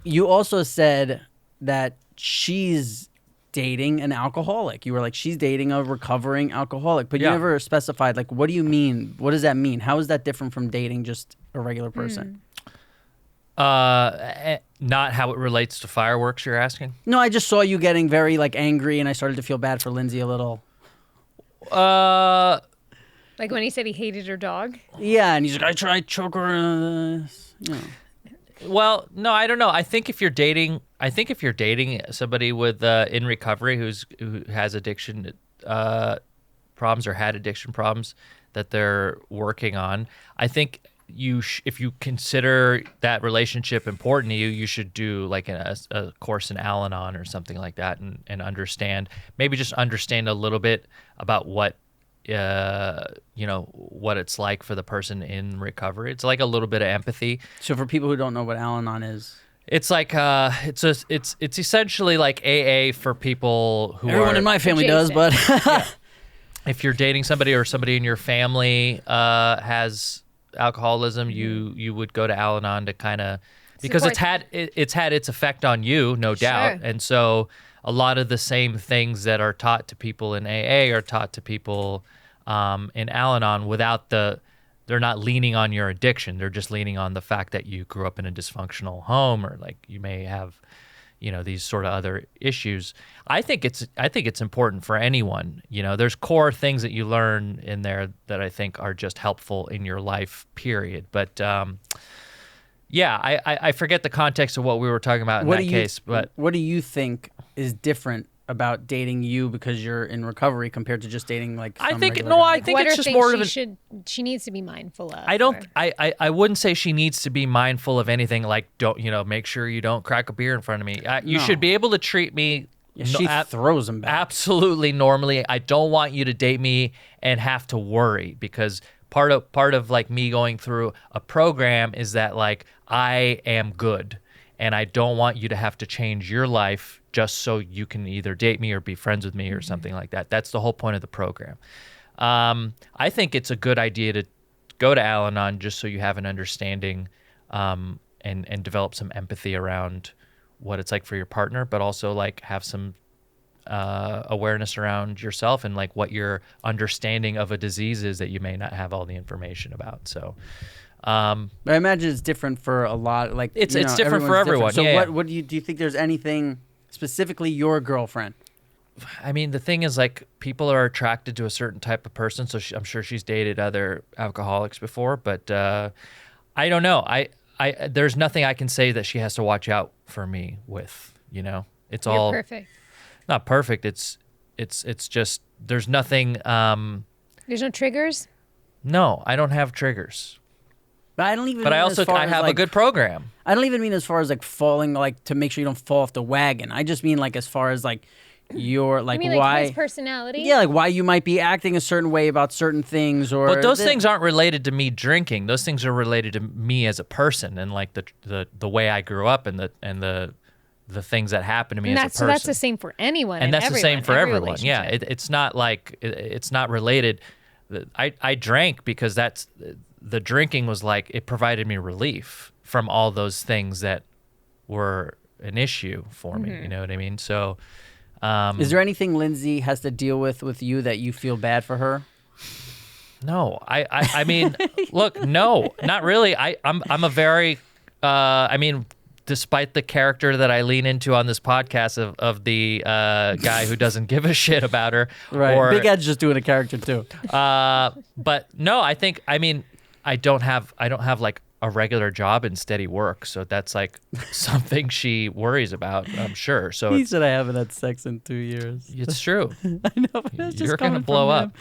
you also said that she's dating an alcoholic. You were like, she's dating a recovering alcoholic, but you Yeah. never specified, like, what do you mean? What does that mean? How is that different from dating just a regular person? Not how it relates to fireworks, you're asking? No, I just saw you getting very, like, angry, and I started to feel bad for Lindsay a little. Like when he said he hated her dog. Yeah, and he's like, I tried choke her. You know. Well, no, I don't know. I think if you're dating I think if you're dating somebody with in recovery who has addiction problems or had addiction problems that they're working on, I think if you consider that relationship important to you, you should do like a course in Al-Anon or something like that, and maybe just understand a little bit about what what it's like for the person in recovery. It's like a little bit of empathy. So for people who don't know what Al-Anon is, it's like it's essentially like AA for people who everyone in my family does, but if you're dating somebody or somebody in your family has alcoholism, you would go to Al-Anon to kind of, because it's had its effect on you, no doubt. And so a lot of the same things that are taught to people in AA are taught to people in Al-Anon they're not leaning on your addiction. They're just leaning on the fact that you grew up in a dysfunctional home, or like you may have, these sort of other issues. I think it's important for anyone. There's core things that you learn in there that I think are just helpful in your life, period. But I forget the context of what we were talking about in that case. But what do you think is different about dating you because you're in recovery compared to just dating like some I think regular guy? I think what it's are just things more of she needs to be mindful of? I wouldn't say she needs to be mindful of anything like make sure you don't crack a beer in front of me. You should be able to treat me. She throws them back. Absolutely normally. I don't want you to date me and have to worry, because part of like me going through a program is that like I am good, and I don't want you to have to change your life just so you can either date me or be friends with me or something like that. That's the whole point of the program. I think it's a good idea to go to Al-Anon just so you have an understanding and develop some empathy around what it's like for your partner, but also like have some awareness around yourself and like what your understanding of a disease is that you may not have all the information about. So but I imagine it's different for a lot. Like it's different for everyone. So what do you think? There's anything specifically your girlfriend? I mean, the thing is, like, people are attracted to a certain type of person. So I'm sure she's dated other alcoholics before, but I don't know. There's nothing I can say that she has to watch out for me with. It's You're all perfect. Not perfect. It's just there's nothing. There's no triggers. No, I don't have triggers. But I don't even. But I have a good program. I don't even mean as far as like falling, like to make sure you don't fall off the wagon. I just mean like as far as like your like you mean, why like his personality. Yeah, like why you might be acting a certain way about certain things, or. But those things aren't related to me drinking. Those things are related to me as a person and like the way I grew up and the things that happened to me as a person. So that's the same for anyone. And that's everyone, the same for every everyone. Yeah, it's not like it's not related. I drank because the drinking was like it provided me relief from all those things that were an issue for me. You know what I mean? So, is there anything Lindsay has to deal with you that you feel bad for her? No, I mean, look, no, not really. I'm a very, I mean, despite the character that I lean into on this podcast of the guy who doesn't give a shit about her, right? Big Ed's just doing a character too. But no, I don't have like a regular job and steady work, so that's like something she worries about, I'm sure. So he said I haven't had sex in 2 years. It's true. I know, but that's just you're gonna blow up.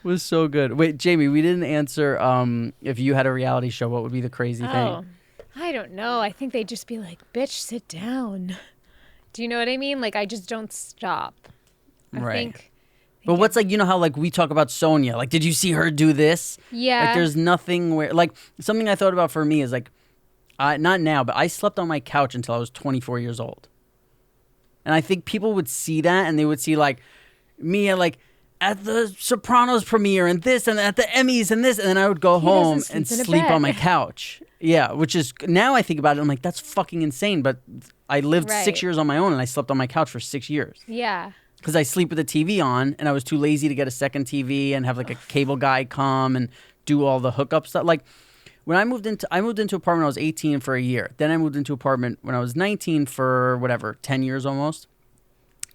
Was so good. Wait, Jamie, we didn't answer. If you had a reality show, what would be the crazy thing? I don't know. I think they'd just be like, "Bitch, sit down." Do you know what I mean? Like, I just don't stop. I think. But what's like, how like we talk about Sonia, like, did you see her do this? Yeah. Like, there's nothing where, like, something I thought about for me is like, not now, but I slept on my couch until I was 24 years old. And I think people would see that and they would see like me at the Sopranos premiere and this and at the Emmys and this. And then I would go home and sleep on my couch. Yeah. Which is, now I think about it, I'm like, that's fucking insane. But I lived 6 years on my own and I slept on my couch for 6 years. Yeah. Because I sleep with the TV on, and I was too lazy to get a second TV and have like a cable guy come and do all the hookup stuff. Like when I moved into apartment when I was 18 for a year. Then I moved into apartment when I was 19 for whatever 10 years almost.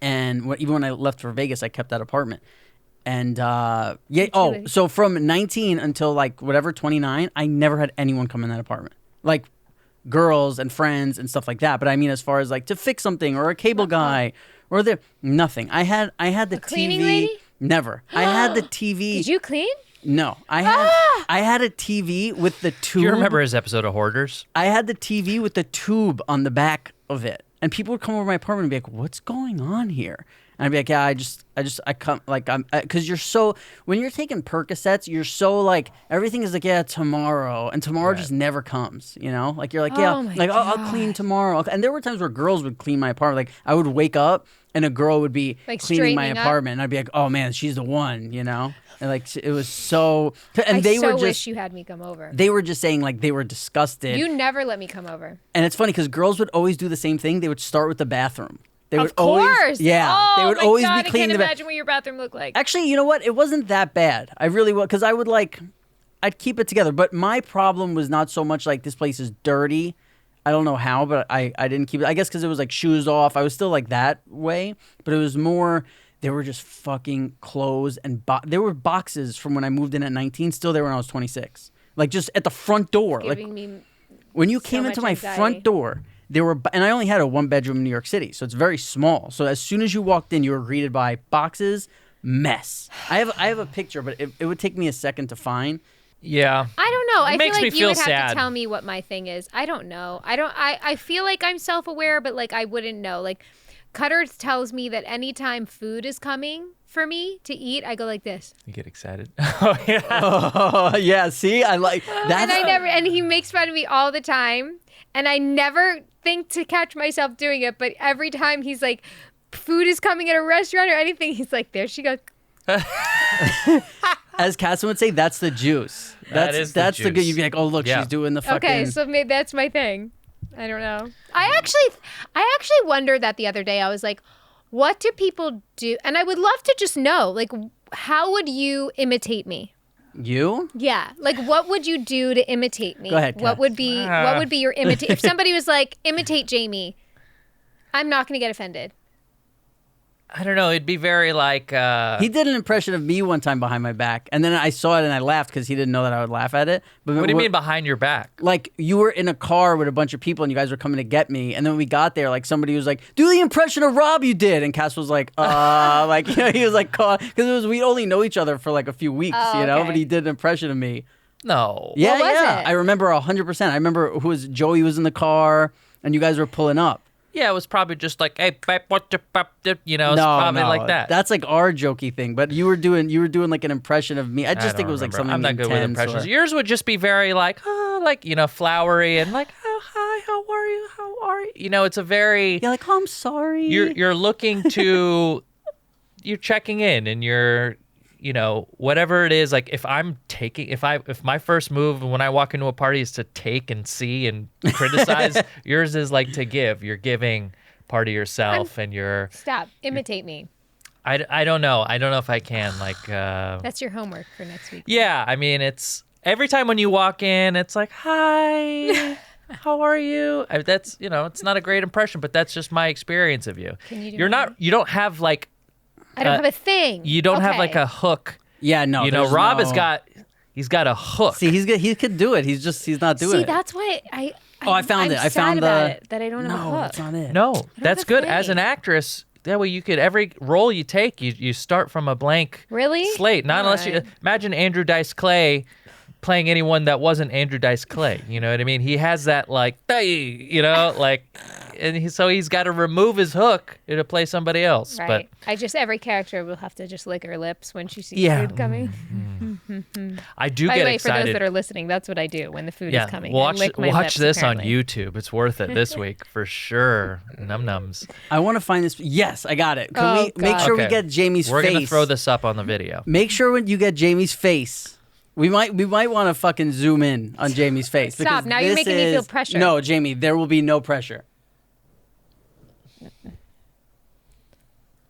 And even when I left for Vegas, I kept that apartment. And so from 19 until like whatever 29, I never had anyone come in that apartment. Like girls and friends and stuff like that. But I mean, as far as like to fix something or a cable guy or nothing. I had the cleaning TV. lady? Never. I had the TV. Did you clean? No, I had a TV with the tube. Do you remember his episode of Hoarders? I had the TV with the tube on the back of it, and people would come over my apartment and be like, "What's going on here?" And I'd be like, "Yeah, I come like I'm because you're so when you're taking Percocets, you're so like everything is like tomorrow, and tomorrow just never comes, you know? Like you're like Oh my like I'll clean tomorrow, and there were times where girls would clean my apartment. Like I would wake up and a girl would be Like cleaning my straightening up? apartment, and I'd be like, "Oh man, she's the one," you know? And like it was so, and I they so were just wish you had me come over. they were just saying like they were disgusted. You never let me come over. And it's funny because girls would always do the same thing. They would start with the bathroom. They would Of course. always, yeah. Oh, they would my always God, be I cleaning can't the imagine what your bathroom looked like. Actually, you know what? It wasn't that bad. I really would, because I would like, I'd keep it together. But my problem was not so much like this place is dirty. I don't know how, but I didn't keep it. I guess because it was like shoes off. I was still like that way. But it was more, they were just fucking clothes and there were boxes from when I moved in at 19, still there when I was 26. Like just at the front door. Giving Like me when you so came into much my anxiety. front door, there were, and I only had a 1-bedroom in New York City, so it's very small. So as soon as you walked in, you were greeted by boxes, mess. I have a picture, but it would take me a second to find. Yeah. I don't know. I feel makes me like you feel would have sad. to tell me what my thing is. I don't know. I feel like I'm self-aware, but like I wouldn't know. Like Cutter tells me that anytime food is coming for me to eat, I go like this. You get excited. Oh, yeah. Oh yeah, see, I like that. And he makes fun of me all the time. And I never think to catch myself doing it, but every time he's like, food is coming at a restaurant or anything, he's like, there she goes. As Kassem would say, that's the juice. That's the good. juice. You'd be like, oh look, Yeah. she's doing the fucking. Okay, so maybe that's my thing. I don't know. I actually wondered that the other day. I was like, what do people do? And I would love to just know, like, how would you imitate me? You? Yeah, like what would you do to imitate me? Go ahead, What Kat. would be your imitate? If somebody was like, imitate Jamie, I'm not going to get offended. I don't know. It'd be very like. He did an impression of me one time behind my back, and then I saw it and I laughed because he didn't know that I would laugh at it. But What do you mean behind your back? Like you were in a car with a bunch of people and you guys were coming to get me, and then when we got there, like somebody was like, "Do the impression of Rob you did," and Cass was like, like you know, he was like, because we only know each other for like a few weeks, Oh, you know, okay. but he did an impression of me. No. Yeah, What was yeah, it? I remember 100%. I remember Joey was in the car and you guys were pulling up. Yeah, it was probably just like, hey, what the, you know, it's probably like that. That's like our jokey thing, but you were doing like an impression of me. I just I think don't it was like remember. something I'm not good with intense impressions. or- Yours would just be very like, like, you know, flowery and like, oh, hi, how are you? How are you? You know, it's a very, You're like, oh, I'm sorry. you're looking to, you're checking in and you're, you know, whatever it is, like if my first move when I walk into a party is to take and see and criticize, yours is like to give. You're giving part of yourself and you're, Stop. Imitate me. I don't know. I don't know if I can like, That's your homework for next week. yeah, I mean, it's every time when you walk in, it's like, hi, how are you? That's, you know, it's not a great impression, but that's just my experience of you. Can you do You're mine? not, you don't have like, I don't have a thing. you don't have Okay. like a hook. Yeah, no. You know, there's Rob no- has got, he's got a hook. See, he could do it. He's not doing See, it. that's why Oh, I found I'm it. I sad found about the. it, that I don't have a No, hook. that's not it. No, that's have a good. As thing. an actress, that way you could, every role you take, you start from a blank Really? slate. Not unless you, Alright. imagine Andrew Dice Clay playing anyone that wasn't Andrew Dice Clay. You know what I mean? He has that like, hey, you know, like, and so he's got to remove his hook to play somebody else. Right. Every character will have to just lick her lips when she sees Yeah. food coming. But I do By get the way, for those excited. that are listening, that's what I do when the food Yeah, is coming. watch I lick my lips, this apparently. on YouTube. It's worth it this week for sure. Num nums. I want to find this. Yes, I got it. Can Oh, we make God. sure we Okay. get Jamie's We're face? gonna throw this up on the video. Make sure when you get Jamie's face. We might want to fucking zoom in on Jamie's face. Stop. because Now you're this making me feel is- pressure. No, Jamie, there will be no pressure.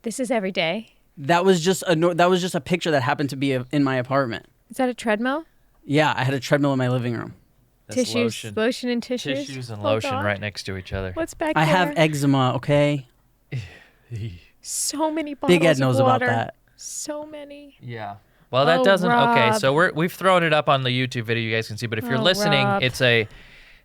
This is every day. That was just a picture that happened to be in my apartment. Is that a treadmill? Yeah, I had a treadmill in my living room. That's Tissues, lotion and tissues. Tissues and Oh, lotion God. right next to each other. What's back I there? have eczema. Okay, so many bottles Big Ed knows of about water. that. So many. Yeah. Well, that Oh, doesn't. Okay, Rob. so we've thrown it up on the YouTube video. You guys can see. But if you're Oh, listening, Rob. it's a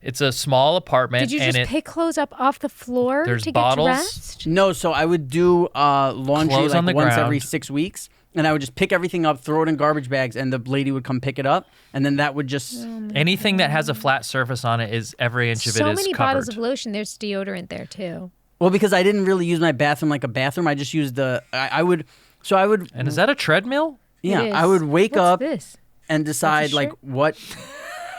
It's a small apartment. Did you and just pick clothes up off the floor There's to bottles. get dressed? No, so I would do laundry Clothes on like the once ground. every 6 weeks, and I would just pick everything up, throw it in garbage bags, and the lady would come pick it up, and then that would just. Anything that has a flat surface on it is every inch of it So is many covered. bottles of lotion. There's deodorant there too. Well, because I didn't really use my bathroom like a bathroom, I just used the. I would. So I would. And is that a treadmill? Yeah, It I is. would wake What's up this? and decide like shirt? what.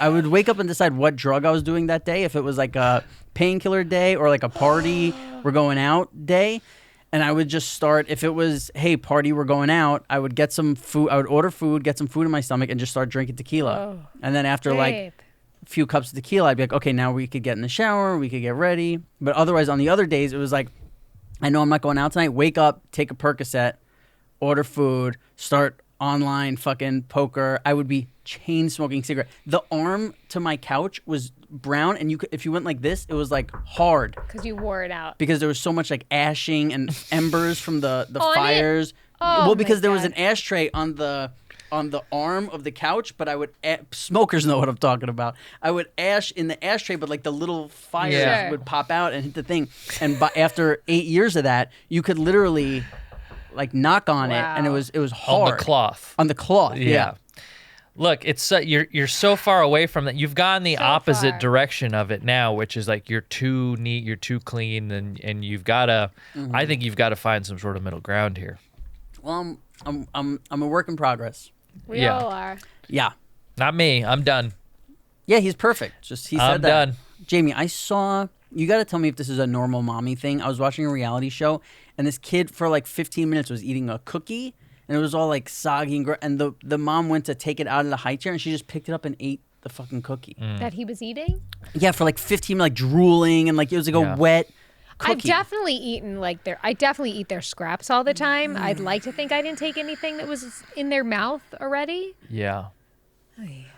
I would wake up and decide what drug I was doing that day. If it was like a painkiller day or like a party, we're going out day. And I would just start, if it was, hey, party, we're going out, I would get some food, I would order food, get some food in my stomach, and just start drinking tequila. Oh, And then after like babe. a few cups of tequila, I'd be like, okay, now we could get in the shower, we could get ready. But otherwise, on the other days, it was like, I know I'm not going out tonight, wake up, take a Percocet, order food, start online fucking poker. I would be chain smoking cigarette. The arm to my couch was brown, and you could, if you went like this, it was like hard Because you wore it out. because there was so much like ashing and embers from the On it? fires. Oh, well, because my there was God. an ashtray on the arm of the couch, but I would smokers know what I'm talking about. I would ash in the ashtray, but like the little fires Yeah. Sure. would pop out and hit the thing. And after 8 years of that, you could literally like knock on it, and it Wow. was hard On the cloth. On the cloth, yeah. Look, it's you're so far away from that. You've gone the So opposite far. direction of it now, which is like you're too neat, you're too clean, and you've got to. I think you've got to find some sort of middle ground here. Well, I'm a work in progress. We Yeah. all are. Yeah, Not me. I'm done. yeah, he's perfect. Just he said I'm that. done. Jamie, I saw. You got to tell me if this is a normal mommy thing. I was watching a reality show, and this kid for like 15 minutes was eating a cookie, and it was all like soggy and the mom went to take it out of the high chair, and she just picked it up and ate the fucking cookie. That he was eating? Yeah, for like 15 minutes, like drooling, and like it was like Yeah. a wet I've cookie. definitely eaten I definitely eat their scraps all the time. I'd like to think I didn't take anything that was in their mouth already. Yeah.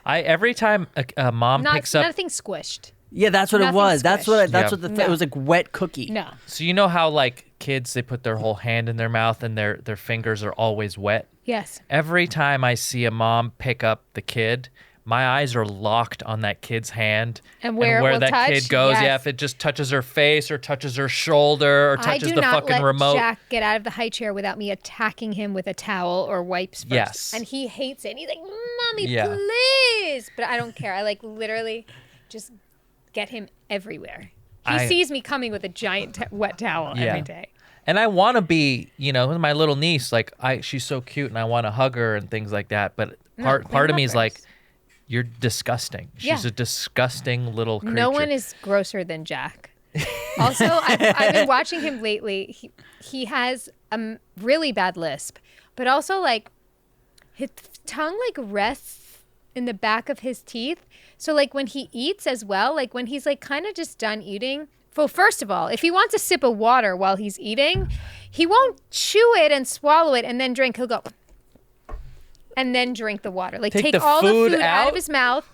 Every time a mom picks up. Nothing squished. Yeah, that's what it Nothing was. That's what. Yeah. It was like wet cookie. No. So you know how like kids they put their whole hand in their mouth and their fingers are always wet. Yes. Every time I see a mom pick up the kid, my eyes are locked on that kid's hand And where it will that touch? kid goes. Yeah, Yes. if it just touches her face or touches her shoulder or I touches do the not fucking let remote. Jack get out of the high chair without me attacking him with a towel or wipes first. Yes. And he hates it. And he's like, Mommy, Yeah. please. But I don't care. I like literally just get him everywhere. He I- sees me coming with a giant wet towel Yeah. every day. And I want to be, my little niece, like she's so cute and I want to hug her and things like that. But part we of me love is like, hers. you're disgusting. She's Yeah. a disgusting little creature. No one is grosser than Jack. Also, I've been watching him lately. He has a really bad lisp, but also like his tongue like rests in the back of his teeth. So like when he eats as well, like when he's like kind of just done eating. Well, first of all, if he wants a sip of water while he's eating, he won't chew it and swallow it and then drink. He'll go and then drink the water. Like Take take the all food the food out out? of his mouth,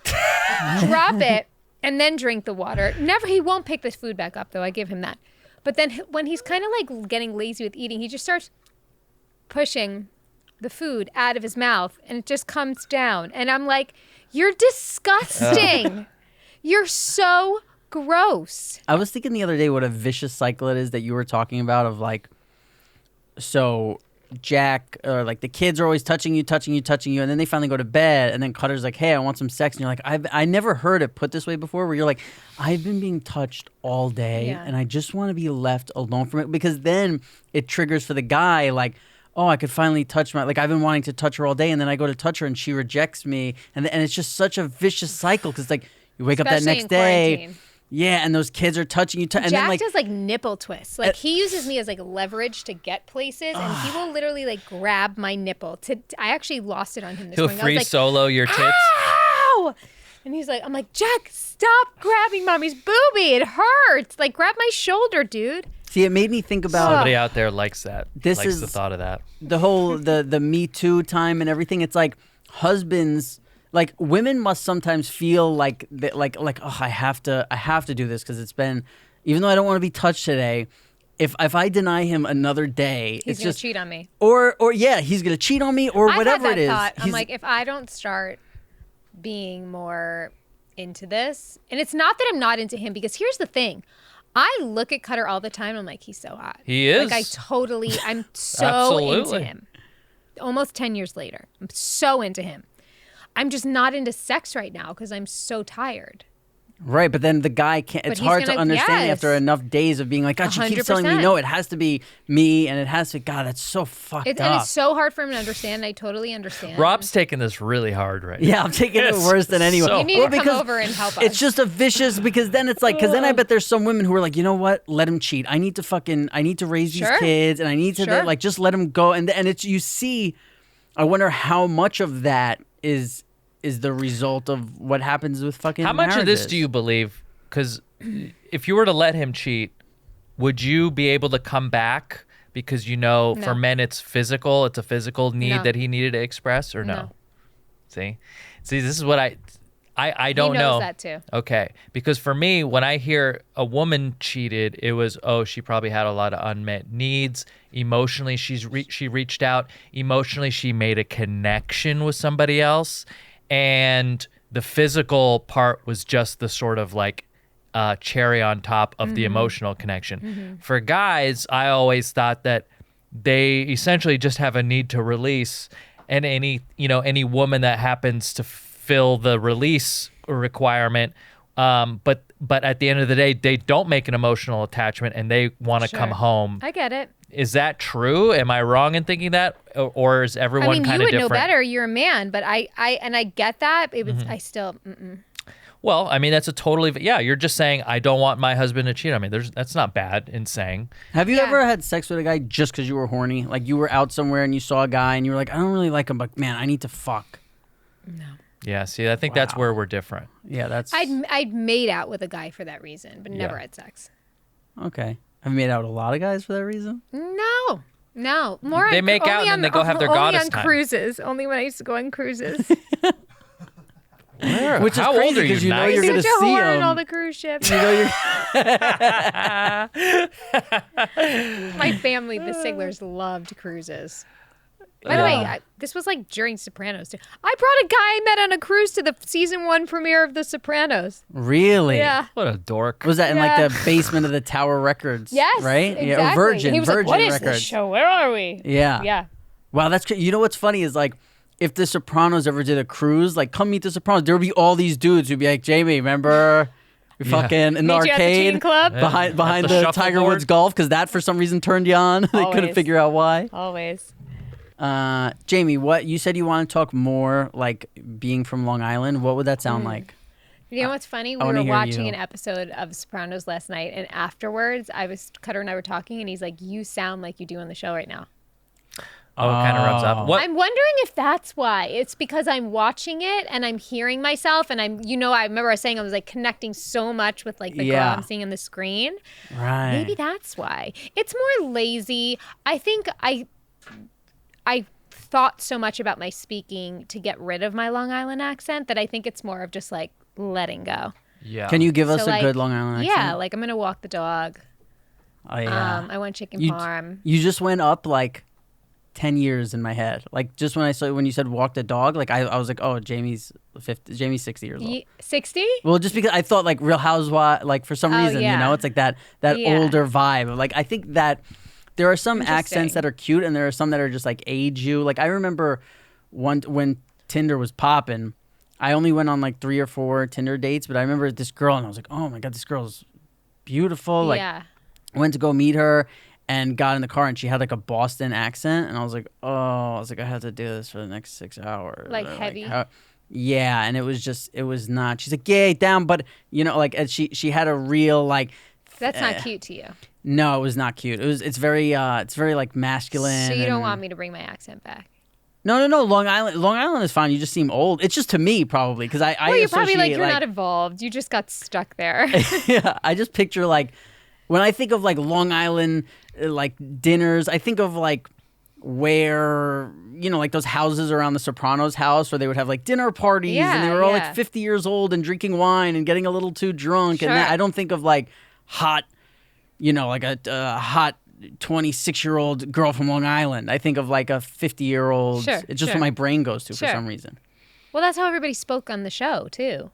drop it, and then drink the water. He won't pick the food back up though. I give him that. But then when he's kind of like getting lazy with eating, he just starts pushing the food out of his mouth and it just comes down. And I'm like, you're disgusting. You're so gross. I was thinking the other day what a vicious cycle it is that you were talking about of like, so Jack or like the kids are always touching you, and then they finally go to bed, and then Cutter's like, "Hey, I want some sex," and you're like, I never heard it put this way before, where you're like, I've been being touched all day, Yeah. and I just want to be left alone from it, because then it triggers for the guy like, oh, I could finally touch I've been wanting to touch her all day, and then I go to touch her and she rejects me, and it's just such a vicious cycle, because like you wake up that Especially next in day. quarantine. Yeah, and those kids are touching you, and Jack then like does like nipple twists. Like he uses me as like leverage to get places, and he will literally like grab my nipple. I actually lost it on him this He'll morning. I free was like, solo your tits. ow! And he's like, I'm like, Jack, stop grabbing mommy's boobie. It hurts. Like grab my shoulder, dude. see, it made me think about Somebody out there likes that. This likes is- the thought of that. the whole the Me Too time and everything. It's like husbands, like women must sometimes feel like that, like oh, I have to do this because it's been, even though I don't want to be touched today. If I deny him another day, He's it's gonna just cheat on me. or yeah, he's gonna cheat on me or I've whatever had that it is. thought. I'm He's- like, if I don't start being more into this. And it's not that I'm not into him, because here's the thing. I look at Cutter all the time. I'm like, he's so hot. He is. Like, I'm so Absolutely. into him. Almost 10 years later. I'm so into him. I'm just not into sex right now because I'm so tired. Right, but then the guy can't. But It's he's hard to gonna- understand yes. after enough days of being like, God, she keeps telling me 100%. no. It has to be me, and it has to. God, that's so fucked And up. it's so hard for him to understand. I totally understand. Rob's taking this really hard right Yeah, I'm taking it Yes. worse than anyone. So You need Well, to come because over and help us. It's just a vicious, because then it's like, because then I bet there's some women who are like, you know what? Let him cheat. I need to raise these Sure. kids, and I need to Sure. like just let him go. And it's, you see, I wonder how much of that is the result of what happens with fucking How much of this marriages. do you believe? Because if you were to let him cheat, would you be able to come back? Because No. for men it's physical. It's a physical need No. that he needed to express, or no? No. See, this is what I don't he knows know. that too. Okay, because for me, when I hear a woman cheated, it was, oh, she probably had a lot of unmet needs. Emotionally, she reached out. Emotionally, she made a connection with somebody else, and the physical part was just the sort of like cherry on top of the emotional connection. For guys, I always thought that they essentially just have a need to release, and any woman that happens to fill the release requirement, but at the end of the day, they don't make an emotional attachment and they want to come Sure. home. I get it. Is that true? Am I wrong in thinking that, or is everyone I mean, kind you of would different? know better. You're a man, but I get that. It was I still. Well, I mean, that's a totally, yeah, you're just saying, I don't want my husband to cheat on me. That's not bad in saying. Have you Yeah. ever had sex with a guy just because you were horny? Like you were out somewhere and you saw a guy and you were like, I don't really like him, but man, I need to fuck. No. Yeah, see, I think that's Wow. where we're different. Yeah, that's I'd made out with a guy for that reason, but never Yeah. had sex. okay. I've made out with a lot of guys for that reason. No. More. They on- make out only and then on- they go have their only goddess on time. cruises. Only when I used to go on cruises. Which is How crazy old are because you know Nice? you're gonna Such a see whore on him. all the cruise ships. You know you're My family, the Siglers, loved cruises. By the way, this was like during Sopranos too. I brought a guy I met on a cruise to the season 1 premiere of The Sopranos. really. Yeah. What a dork. Was that in Yeah. like the basement of the Tower Records? Yes. Right. Exactly. Yeah. Or Virgin. He was Virgin like, "What is Records. this show? Where are we?" Yeah. Yeah. Wow, that's you know what's funny is like if the Sopranos ever did a cruise, like come meet the Sopranos, there would be all these dudes who'd be like, Jamie, remember we Yeah. fucking in the Meet you at the arcade cheating club? behind At the the Tiger shuffleboard? Woods golf because that for some reason turned you on. They couldn't Always. figure out why. Always. Jamie, what you said you want to talk more like being from Long Island. What would that sound like? You know what's funny? We wanna were hear watching you. an episode of Sopranos last night, and afterwards, Cutter and I were talking, and he's like, "You sound like you do on the show right now." Oh, it kind of rubs off. What? I'm wondering if that's why. It's because I'm watching it and I'm hearing myself, and I remember I was saying I was like connecting so much with like the girl Yeah. I'm seeing on the screen. Right. Maybe that's why. It's more lazy. I think I thought so much about my speaking to get rid of my Long Island accent that I think it's more of just like letting go. Yeah. Can you give us So, a like, good Long Island accent? Yeah, like I'm gonna walk the dog. Oh, yeah. I want chicken You- parm. You just went up like 10 years in my head. Like just when you said walk the dog, like I was like, oh, Jamie's 60 years old. 60? Well, just because I thought like Real Housewives, like for some Oh, reason, yeah. you know, it's like that Yeah. older vibe. Like I think that there are some accents Interesting. that are cute and there are some that are just like age you. Like I remember when Tinder was popping, I only went on like 3 or 4 Tinder dates, but I remember this girl and I was like, oh my God, this girl's beautiful. Like Yeah. I went to go meet her and got in the car and she had like a Boston accent and I was like, I have to do this for the next 6 hours. Like Or, heavy? Yeah, and it was not. She's like, yeah, down, but you know, like and she had a real like. That's not cute to you. No, it was not cute. It's very like masculine. So you don't and- want me to bring my accent back. No. Long Island is fine. You just seem old. It's just to me probably because I Well, you're probably like associate, you're not evolved. You just got stuck there. Yeah, I just picture like when I think of like Long Island like dinners, I think of like where like those houses around the Sopranos house where they would have like dinner parties and they were all Yeah. like 50 years old and drinking wine and getting a little too drunk and Sure. I don't think of like hot like a hot 26-year-old girl from Long Island. I think of like a 50-year-old. Sure, It's just sure. what my brain goes to for Sure. some reason. Well, that's how everybody spoke on the show too.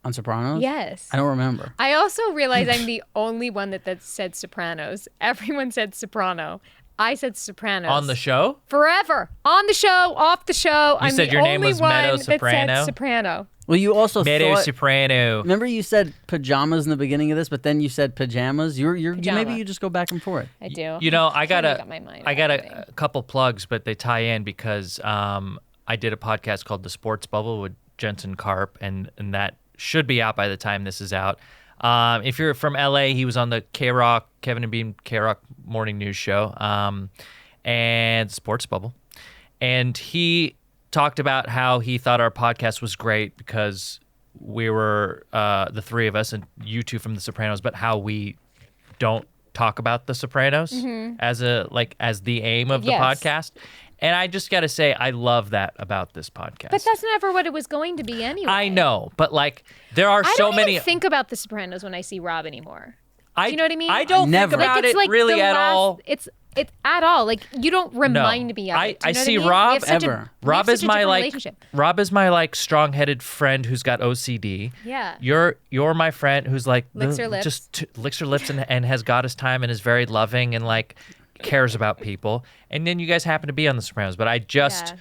On Sopranos? Yes. I don't remember. I also realize I'm the only one that said Sopranos. Everyone said Soprano. I said Sopranos. On the show? Forever. On the show, off the show. I'm said the your name only was one Meadow that Soprano? said Soprano. Well, you also Meadow thought... Soprano. Remember you said pajamas in the beginning of this, but then you said pajamas? Maybe you just go back and forth. I do. You know, I got my mind a couple plugs, but they tie in because I did a podcast called The Sports Bubble with Jensen Karp, and that should be out by the time this is out. If you're from LA, he was on the K-Rock, Kevin and Bean K-Rock morning news show, and Sports Bubble. And he talked about how he thought our podcast was great because we were the three of us and you two from The Sopranos, but how we don't talk about The Sopranos as the aim of the podcast. And I just got to say, I love that about this podcast. But that's never what it was going to be anyway. I know, but like there are so many. I don't even think about The Sopranos when I see Rob anymore. Do you know what I mean? I don't Never. think about it's it like really at all. It's at all. Like you don't remind me of I it. Do you know see what I mean? Rob We have such ever. we have Rob such is a my different like relationship. Rob is my like strong-headed friend who's got OCD. Yeah. You're my friend who's like Licks her lips. just licks her lips and has got his time and is very loving and like cares about people. And then you guys happen to be on The Sopranos, but I just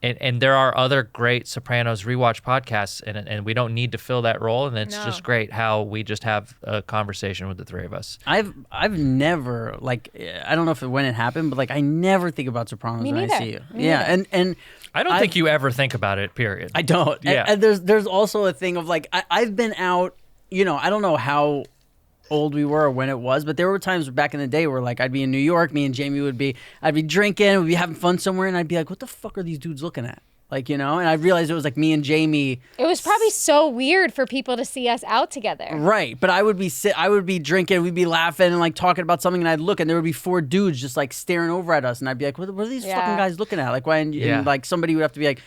and there are other great Sopranos rewatch podcasts and we don't need to fill that role, and it's just great how we just have a conversation with the three of us. I've never, like, I don't know when it happened, but like I never think about Sopranos Me when I neither. see you. Me Yeah, neither. and I don't think you ever think about it, period. I don't. Yeah. And there's also a thing of like I've been out, you know, I don't know how old we were or when it was, but there were times back in the day where like I'd be in New York, me and Jamie I'd be drinking, we'd be having fun somewhere, and I'd be like, what the fuck are these dudes looking at? Like, you know, and I realized it was like me and Jamie. It was probably so weird for people to see us out together. Right, but I would be drinking, we'd be laughing and like talking about something, and I'd look, and there would be four dudes just like staring over at us, and I'd be like, what are these fucking guys looking at? Like, why? And like somebody would have to be like,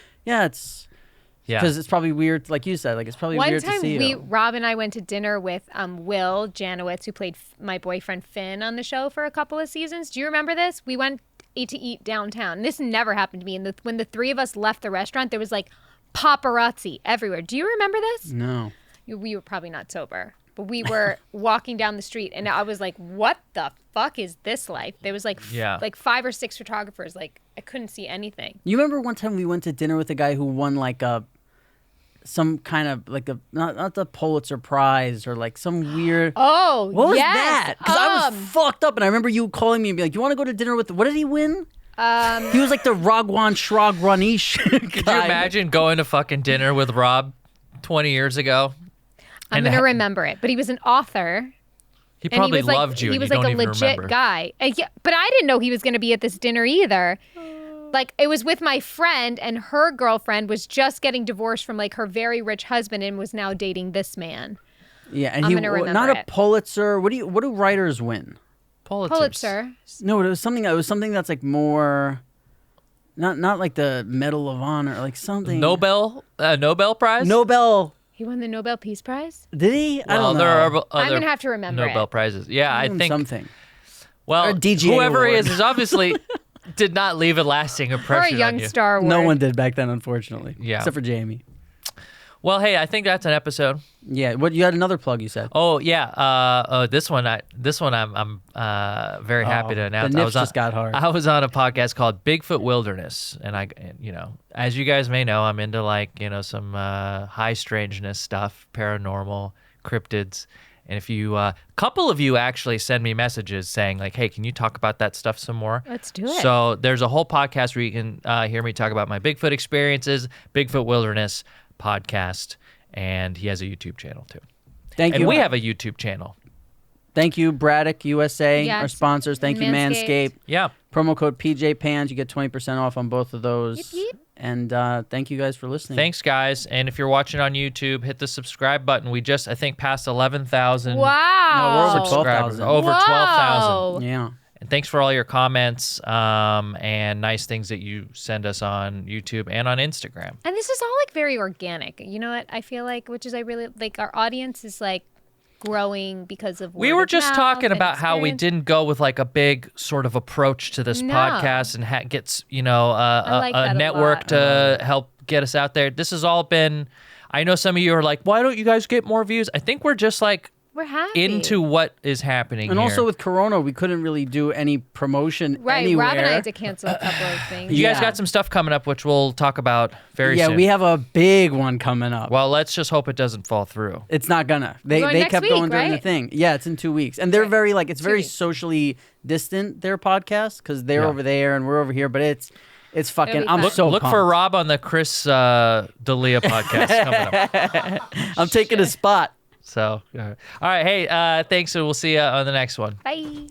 because it's probably weird, like you said, like it's probably weird to see you. Rob and I went to dinner with Will Janowitz, who played my boyfriend Finn on the show for a couple of seasons. Do you remember this? We went to eat downtown. This never happened to me. And when the three of us left the restaurant, there was like paparazzi everywhere. Do you remember this? No. We were probably not sober, but we were walking down the street, and I was like, what the fuck is this life? There was like like 5 or 6 photographers. Like I couldn't see anything. You remember one time we went to dinner with a guy who won like some kind of like not the Pulitzer Prize or like some weird. Oh, what was yes. that? Because I was fucked up, and I remember you calling me and be like, "You want to go to dinner with?" What did he win? He was like the Ragwan Shrog Ranish guy. Could you imagine going to fucking dinner with Rob 20 years ago? I'm gonna remember it. But he was an author. He probably like, loved you. He and was you like don't a even legit remember. guy. But I didn't know he was gonna be at this dinner either. Like it was with my friend, and her girlfriend was just getting divorced from like her very rich husband and was now dating this man. Yeah, and I'm he gonna remember not a it. Pulitzer. What do writers win? Pulitzer. No, it was something that's like more. Not like the Medal of Honor, like something. Nobel Prize? Nobel. He won the Nobel Peace Prize. Did he? I Well, don't know. there are other I'm gonna have to remember Nobel it. Prizes. Yeah, I think something. Well, Or DGA whoever he award. is obviously did not leave a lasting Or impression a young on you. Star Award. No one did back then, unfortunately. Yeah. Except for Jamie. Well, hey, I think that's an episode. Yeah. What you had another plug? You said. Oh yeah, this one I'm very happy to announce. The nips just got hard. I was on a podcast called Bigfoot Wilderness, and you know, as you guys may know, I'm into like, you know, some high strangeness stuff, paranormal, cryptids. And if you, a couple of you actually send me messages saying like, hey, can you talk about that stuff some more? Let's do it. So there's a whole podcast where you can hear me talk about my Bigfoot experiences, Bigfoot Wilderness podcast, and he has a YouTube channel too. Thank And you. we have a YouTube channel. Thank you, Braddock USA, Yes. our sponsors. Thank you, Manscaped. Manscaped. Yeah. Promo code PJPans. You get 20% off on both of those. Yep, yep. And thank you guys for listening. Thanks, guys. And if you're watching on YouTube, hit the subscribe button. We just, I think, passed 11,000 Wow. No, we're over subscribers. 12,000. Over Whoa. 12,000. Yeah. And thanks for all your comments and nice things that you send us on YouTube and on Instagram. And this is all like very organic. You know what I feel like, which is I really like our audience is like growing because of We word were of just mouth talking and about how we experience. didn't go with like a big sort of approach to this No. podcast and gets, you know, like that a a network lot. to help get us out there. This has all been, I know some of you are like, why don't you guys get more views? I think we're just like We're happy. into what is happening And here. also with Corona, we couldn't really do any promotion Right, anywhere. Rob and I had to cancel a couple of things. you guys Yeah. got some stuff coming up, which we'll talk about very soon. Yeah, we have a big one coming up. Well, let's just hope it doesn't fall through. It's not gonna. They going next kept week, going during the right? thing. Yeah, it's in 2 weeks, and they're Right. very like it's 2 very weeks. socially distant. Their podcast because they're Yeah. over there and we're over here, but it's fucking. It'll be I'm fun. so Look pumped. for Rob on the Chris D'Elia podcast coming up. I'm taking a spot. So, all right. Hey, thanks, and we'll see you on the next one. Bye.